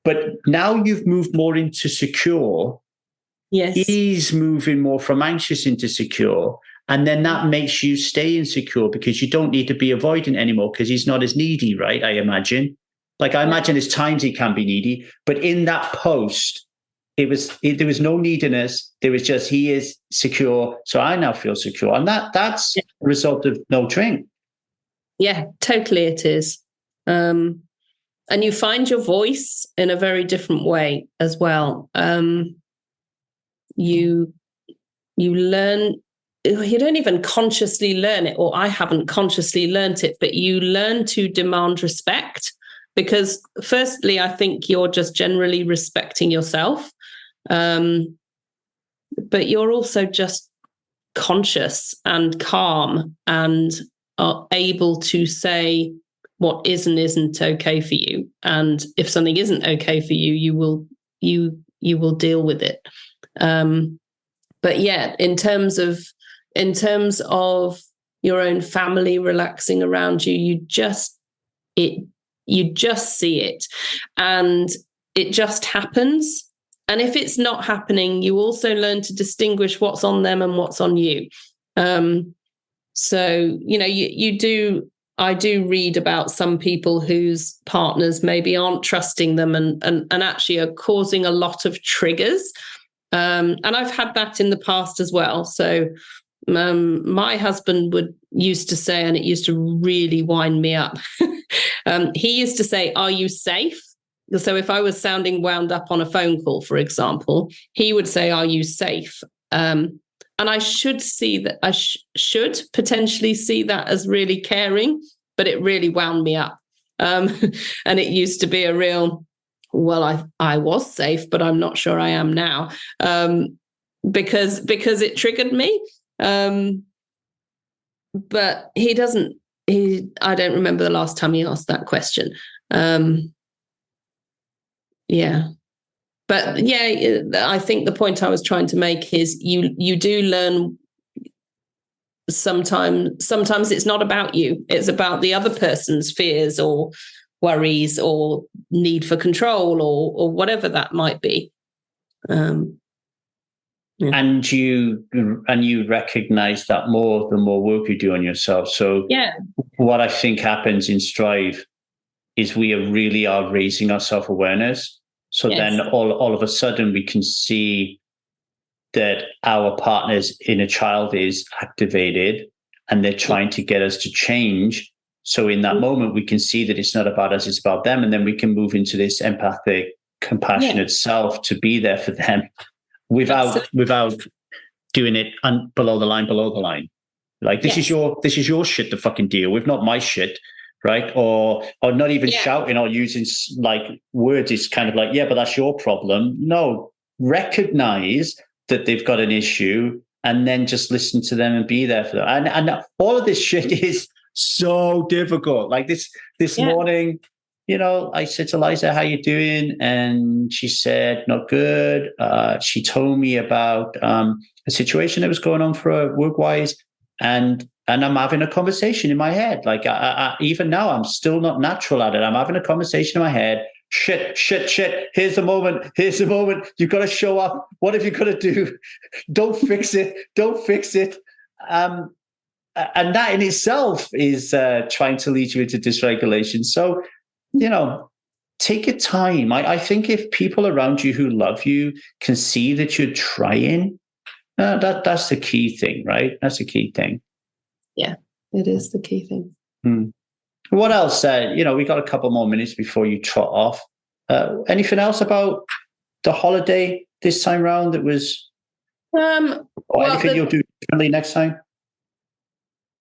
But now you've moved more into secure. Yes. He's moving more from anxious into secure. And then that makes you stay insecure, because you don't need to be avoidant anymore, because he's not as needy, right? I imagine. Like, I imagine there's times he can be needy, but in that post, there was no neediness. There was just, he is secure. So I now feel secure. And that's a result of no drink. Yeah, totally it is. And you find your voice in a very different way as well. You learn, you don't even consciously learn it, or I haven't consciously learned it, but you learn to demand respect, because firstly, I think you're just generally respecting yourself. But you're also just conscious and calm and are able to say what is and isn't okay for you. And if something isn't okay for you, you will deal with it. But yeah, in terms of your own family relaxing around you, you just see it, and it just happens. And if it's not happening, you also learn to distinguish what's on them and what's on you. So, I do read about some people whose partners maybe aren't trusting them and actually are causing a lot of triggers. And I've had that in the past as well. So my husband used to say, and it used to really wind me up, he used to say, "Are you safe?" So if I was sounding wound up on a phone call, for example, he would say, "Are you safe?" And I should see that, I should potentially see that as really caring, but it really wound me up. And it used to be a real, well, I was safe, but I'm not sure I am now, because it triggered me. But I don't remember the last time he asked that question. Yeah. But yeah, I think the point I was trying to make is you do learn sometimes it's not about you. It's about the other person's fears or worries or need for control or whatever that might be. Yeah. And you recognize that more the more work you do on yourself. So yeah, what I think happens in Strive is we really are raising our self-awareness. So yes. Then all of a sudden we can see that our partner's inner child is activated and they're trying to get us to change. So in that moment, we can see that it's not about us, it's about them. And then we can move into this empathic, compassionate self to be there for them without doing it below the line. Like, this is your shit to fucking deal with, not my shit. Right. Or not even shouting or using like words. It's kind of like, yeah, but that's your problem. No, recognize that they've got an issue and then just listen to them and be there for them. And all of this shit is so difficult. Like this morning, I said to Liza, "How you doing?" And she said, "Not good." She told me about a situation that was going on for her work-wise, and I'm having a conversation in my head. Like I even now, I'm still not natural at it. I'm having a conversation in my head. Shit. Here's the moment. You've got to show up. What have you got to do? Don't fix it. And that in itself is trying to lead you into dysregulation. So, take your time. I think if people around you who love you can see that you're trying, that's the key thing, right? That's the key thing. Yeah, it is the key thing. What else? We got a couple more minutes before you trot off. Anything else about the holiday this time round that was, anything you'll do differently next time?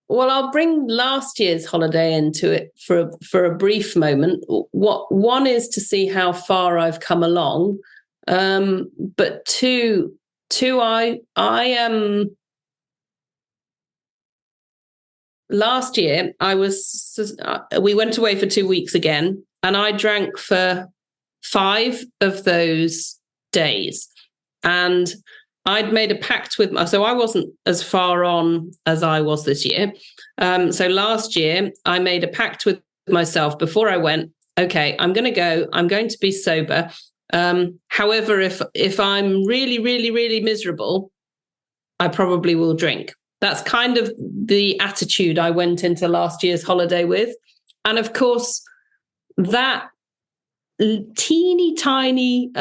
Well, I'll bring last year's holiday into it for a brief moment. One is to see how far I've come along, but two, I am. Last year, we went away for 2 weeks again, and I drank for 5 of those days. And I'd made a pact so I wasn't as far on as I was this year. So last year, I made a pact with myself before I went, okay, I'm going to be sober. However, if I'm really, really, really miserable, I probably will drink. That's kind of the attitude I went into last year's holiday with. And of course, that teeny tiny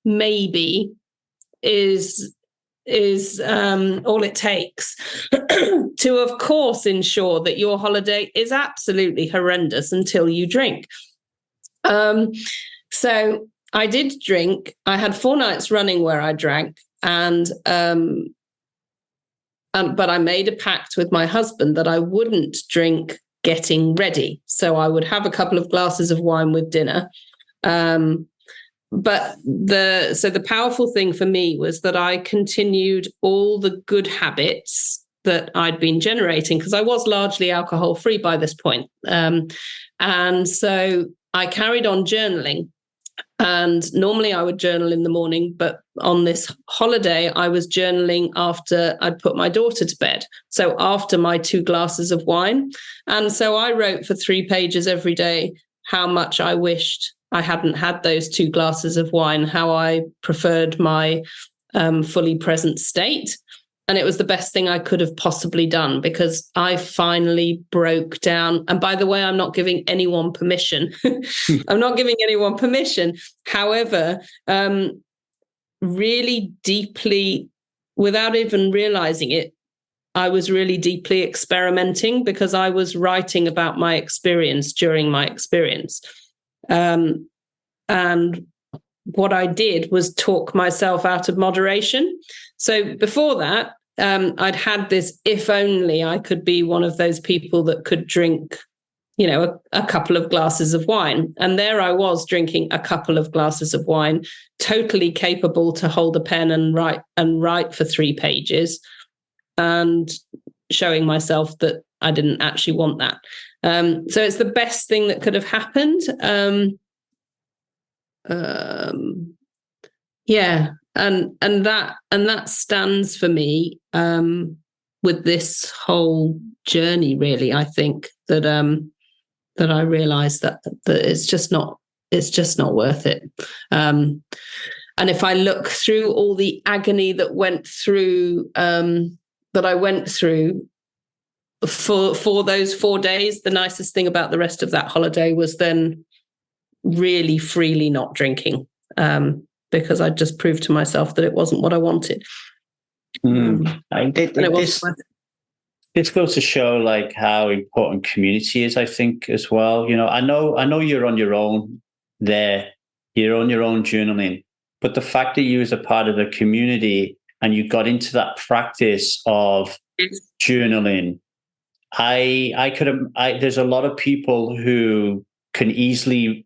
maybe is all it takes to, of course, ensure that your holiday is absolutely horrendous until you drink. So I did drink. I had 4 nights running where I drank, but I made a pact with my husband that I wouldn't drink getting ready. So I would have a couple of glasses of wine with dinner. But the powerful thing for me was that I continued all the good habits that I'd been generating, because I was largely alcohol free by this point. And so I carried on journaling. And normally I would journal in the morning, but on this holiday, I was journaling after I'd put my daughter to bed. So after my 2 glasses of wine. And so I wrote for 3 pages every day how much I wished I hadn't had those 2 glasses of wine, how I preferred my fully present state. And it was the best thing I could have possibly done, because I finally broke down. And by the way, I'm not giving anyone permission. I'm not giving anyone permission. However, really deeply, without even realizing it, I was really deeply experimenting, because I was writing about my experience during my experience. And what I did was talk myself out of moderation. So before that, I'd had this, if only I could be one of those people that could drink, a couple of glasses of wine. And there I was drinking a couple of glasses of wine, totally capable to hold a pen and write for 3 pages, and showing myself that I didn't actually want that. So it's the best thing that could have happened. And that stands for me with this whole journey. Really, I think that I realized that it's just not worth it. And if I look through all the agony that I went through for those 4 days, the nicest thing about the rest of that holiday was then really freely not drinking, because I just proved to myself that it wasn't what I wanted. This goes to show like how important community is, I think, as well. I know you're on your own there, you're on your own journaling, but the fact that you as a part of a community and you got into that practice of journaling, there's a lot of people who can easily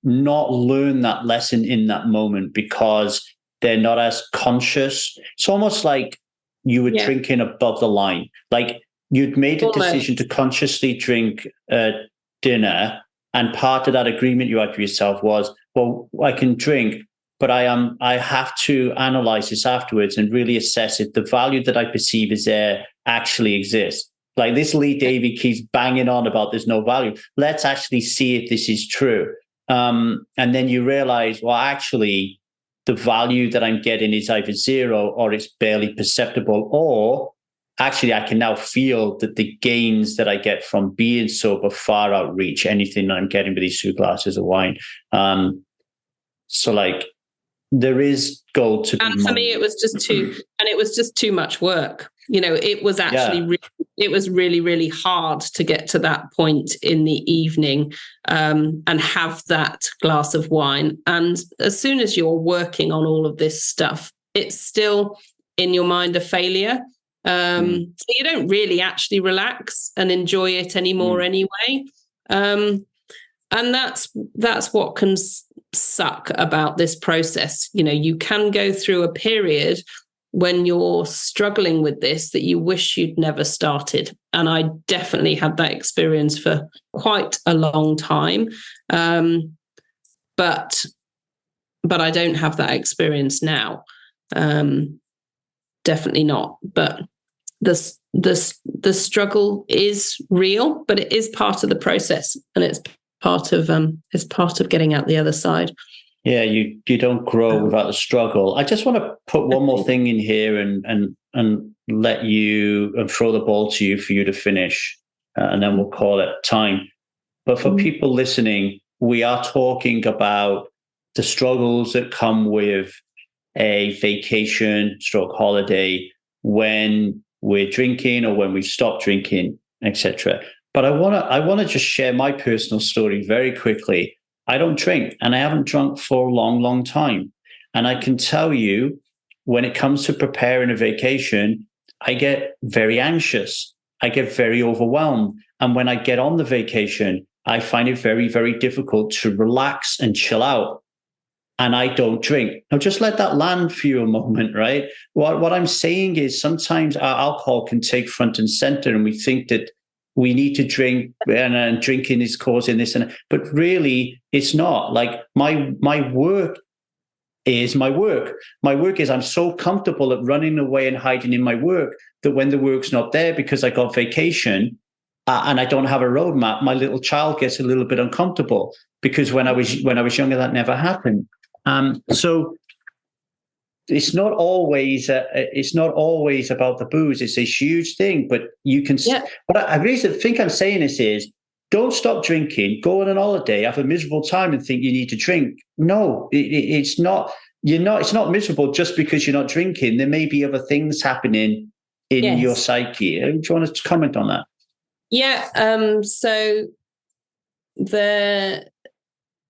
not learn that lesson in that moment because they're not as conscious. It's almost like you were drinking above the line. Like you'd made a decision to consciously drink dinner, and part of that agreement you had with yourself was, well, I can drink, but I have to analyze this afterwards and really assess if the value that I perceive is there actually exists. Like this Lee Davy keeps banging on about there's no value. Let's actually see if this is true. And then you realize, well, actually, the value that I'm getting is either 0 or it's barely perceptible, or actually I can now feel that the gains that I get from being sober far outreach anything that I'm getting with these 2 glasses of wine. So like there is gold to be. And for me, it was just too much work. It was actually it was really, really hard to get to that point in the evening and have that glass of wine. And as soon as you're working on all of this stuff, it's still in your mind a failure. So you don't really actually relax and enjoy it anymore anyway. And that's what can suck about this process. You can go through a period when you're struggling with this that you wish you'd never started. And I definitely had that experience for quite a long time. But I don't have that experience now. Definitely not. But the struggle is real, but it is part of the process, and it's part of getting out the other side. Yeah, you don't grow without the struggle. I just want to put one more thing in here and let you and throw the ball to you for you to finish, and then we'll call it time. But for people listening, we are talking about the struggles that come with a vacation stroke holiday when we're drinking or when we've stopped drinking, etc. But I want to just share my personal story very quickly. I don't drink, and I haven't drunk for a long, long time. And I can tell you, when it comes to preparing a vacation, I get very anxious. I get very overwhelmed. And when I get on the vacation, I find it very, very difficult to relax and chill out. And I don't drink. Now, just let that land for you a moment, right? What I'm saying is sometimes our alcohol can take front and center, and we think that we need to drink, and drinking is causing this. But really, it's not. Like my work is my work. My work is I'm so comfortable at running away and hiding in my work that when the work's not there because I got vacation and I don't have a roadmap, my little child gets a little bit uncomfortable because when I was younger, that never happened. So it's not always about the booze. It's a huge thing, but you can. Yeah. What I really think I'm saying is don't stop drinking, go on an holiday, have a miserable time and think you need to drink. No, it's not. It's not miserable just because you're not drinking. There may be other things happening in your psyche. Do you want to comment on that? Yeah. So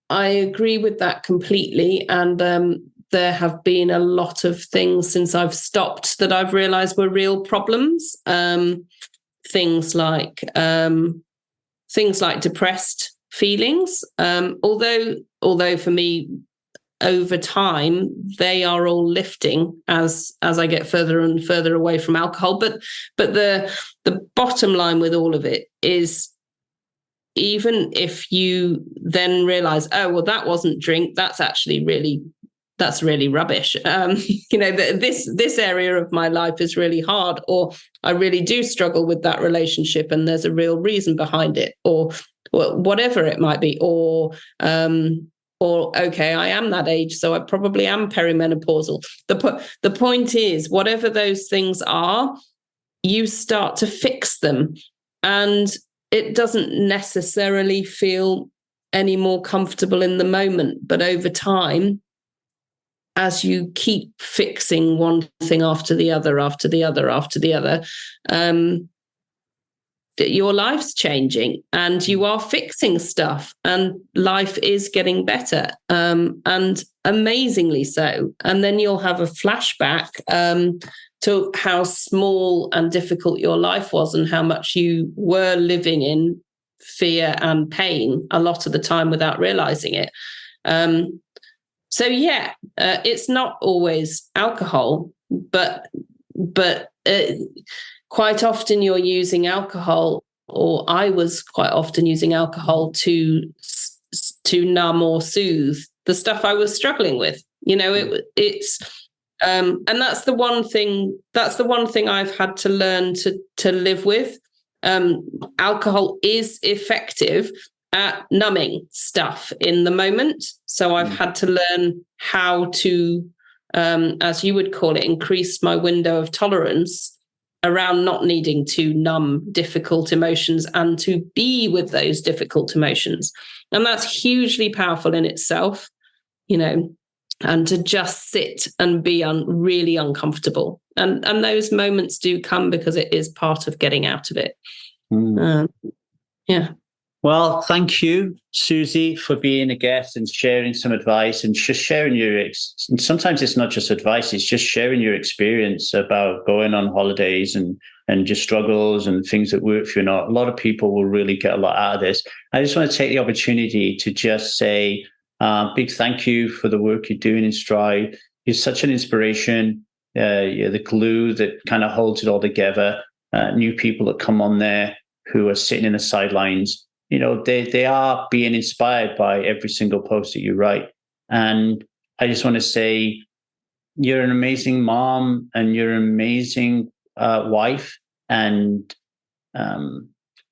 I agree with that completely. And there have been a lot of things since I've stopped that I've realized were real problems. Things like depressed feelings. Although for me, over time, they are all lifting as I get further and further away from alcohol. But the bottom line with all of it is, even if you then realize, oh, well, that wasn't drink, that's really rubbish. This area of my life is really hard, or I really do struggle with that relationship and there's a real reason behind it, or whatever it might be, or okay, I am that age, so I probably am perimenopausal. The point is, whatever those things are, you start to fix them, and it doesn't necessarily feel any more comfortable in the moment, but over time, as you keep fixing one thing after the other, your life's changing and you are fixing stuff and life is getting better, and amazingly so. And then you'll have a flashback to how small and difficult your life was and how much you were living in fear and pain a lot of the time without realizing it. So it's not always alcohol, but quite often you're using alcohol, or I was quite often using alcohol to numb or soothe the stuff I was struggling with. It's and that's the one thing I've had to learn to live with. Alcohol is effective at numbing stuff in the moment. So I've had to learn how to, as you would call it, increase my window of tolerance around not needing to numb difficult emotions and to be with those difficult emotions. And that's hugely powerful in itself, and to just sit and be really uncomfortable. And those moments do come because it is part of getting out of it. Well, thank you, Suzie, for being a guest and sharing some advice and just sharing and sometimes it's not just advice, it's just sharing your experience about going on holidays and your struggles and things that work for you. A lot of people will really get a lot out of this. I just want to take the opportunity to just say big thank you for the work you're doing in Stride. You're such an inspiration. You're the glue that kind of holds it all together. New people that come on there who are sitting in the sidelines, they are being inspired by every single post that you write. And I just want to say you're an amazing mom and you're an amazing wife. And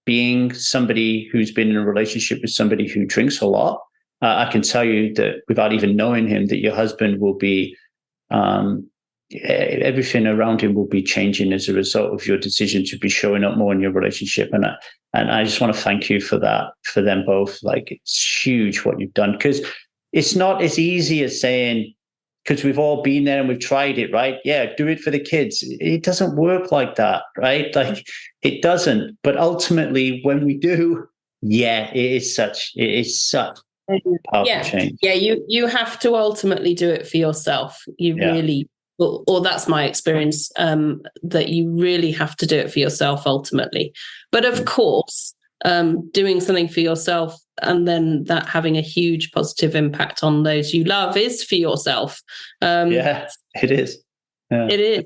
being somebody who's been in a relationship with somebody who drinks a lot, I can tell you that without even knowing him, that your husband will be, everything around him will be changing as a result of your decision to be showing up more in your relationship. And I just want to thank you for that, for them both. Like, it's huge what you've done, because it's not as easy as saying, because we've all been there and we've tried it, right? Yeah, do it for the kids. It doesn't work like that, right? Like it doesn't. But ultimately, when we do, it is such powerful change. Yeah, you have to ultimately do it for yourself. You really, or that's my experience, that you really have to do it for yourself ultimately. But of course, doing something for yourself and then that having a huge positive impact on those you love is for yourself. It is. Yeah. It is.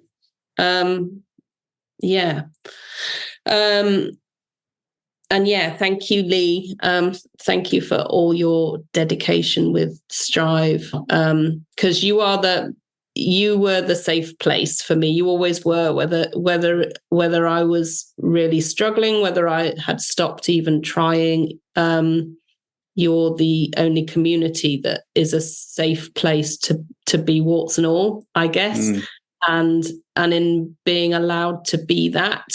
And thank you, Lee. Thank you for all your dedication with Strive, because you were the safe place for me. You always were, whether I was really struggling, whether I had stopped even trying. You're the only community that is a safe place to be, warts and all, I guess. And in being allowed to be that,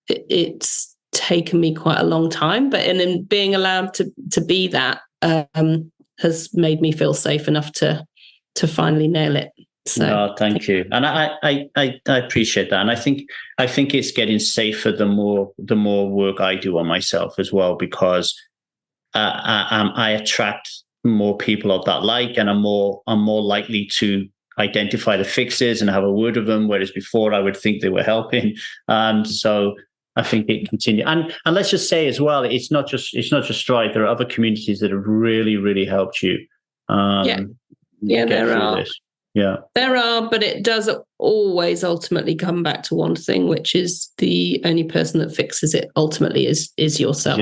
it's taken me quite a long time, but in being allowed to be that has made me feel safe enough to finally nail it. So thank you. And I appreciate that. And I think it's getting safer the more work I do on myself as well, because I attract more people of that like, and I'm more likely to identify the fixes and have a word of them, whereas before I would think they were helping. So I think it continues. And let's just say as well, it's not just Strive. There are other communities that have really, really helped you. There are. This. Yeah, there are, but it does always ultimately come back to one thing, which is the only person that fixes it ultimately is yourself.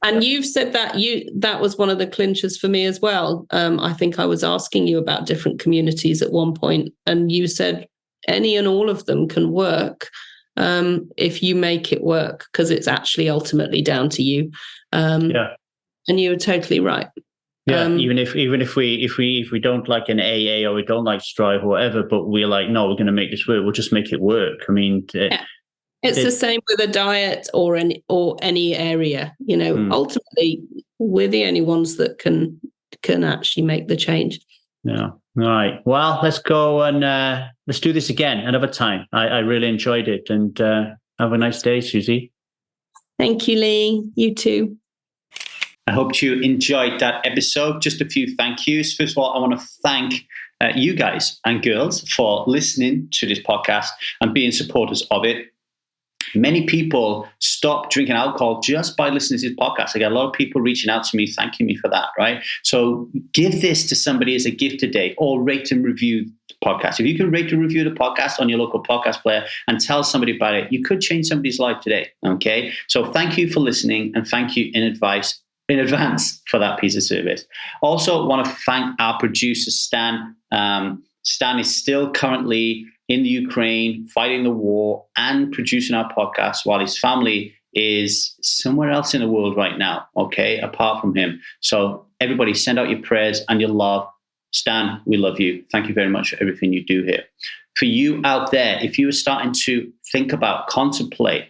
And you've said that was one of the clinchers for me as well. I think I was asking you about different communities at one point, and you said any and all of them can work if you make it work, because it's actually ultimately down to you. And you were totally right. Yeah, even if we don't like an AA or we don't like Strive or whatever, but we're like, no, we're going to make this work. We'll just make it work. I mean, it's the same with a diet or any area. Ultimately, we're the only ones that can actually make the change. Yeah. All right. Well, let's go and let's do this again another time. I really enjoyed it, and have a nice day, Suzie. Thank you, Lee. You too. I hope you enjoyed that episode. Just a few thank yous. First of all, I want to thank you guys and girls for listening to this podcast and being supporters of it. Many people stop drinking alcohol just by listening to this podcast. I get a lot of people reaching out to me, thanking me for that, right? So give this to somebody as a gift today, or rate and review the podcast. If you can rate and review the podcast on your local podcast player and tell somebody about it, you could change somebody's life today, okay? So thank you for listening, and thank you in advance for that piece of service. Also want to thank our producer, Stan. Stan is still currently in the Ukraine, fighting the war and producing our podcast, while his family is somewhere else in the world right now, okay, apart from him. So everybody send out your prayers and your love. Stan, we love you. Thank you very much for everything you do here. For you out there, if you are starting to think about, contemplate,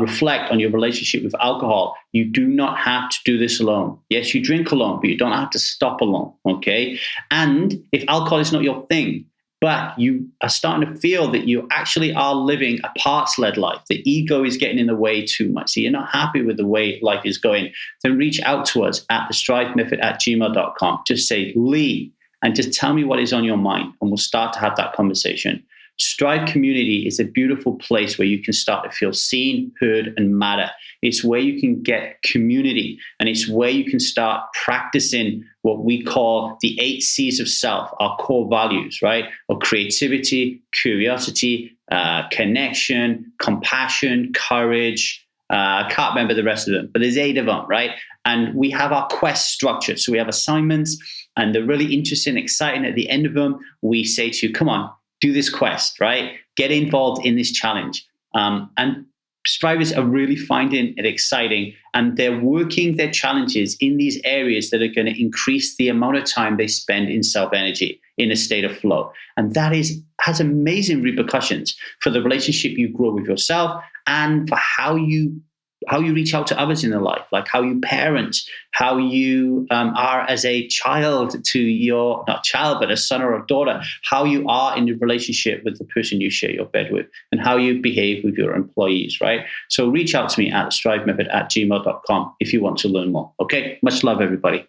reflect on your relationship with alcohol, you do not have to do this alone. Yes, you drink alone, but you don't have to stop alone, okay? And if alcohol is not your thing, but you are starting to feel that you actually are living a parts-led life, the ego is getting in the way too much, so you're not happy with the way life is going, then reach out to us at thestrivemethod@gmail.com. Just say, Lee, and just tell me what is on your mind, and we'll start to have that conversation. Strive Community is a beautiful place where you can start to feel seen, heard, and matter. It's where you can get community, and it's where you can start practicing what we call the 8 C's of self, our core values, right? Of creativity, curiosity, connection, compassion, courage. I can't remember the rest of them, but there's 8 of them, right? And we have our quest structure. So we have assignments, and they're really interesting, exciting. At the end of them, we say to you, come on, do this quest, right? Get involved in this challenge. And strivers are really finding it exciting, and they're working their challenges in these areas that are going to increase the amount of time they spend in self-energy, in a state of flow. And that has amazing repercussions for the relationship you grow with yourself, and for how you how you reach out to others in their life, like how you parent, how you are as a child to your, not child, but a son or a daughter, how you are in your relationship with the person you share your bed with, and how you behave with your employees, right? So reach out to me at strivemethod@gmail.com if you want to learn more. Okay, much love, everybody.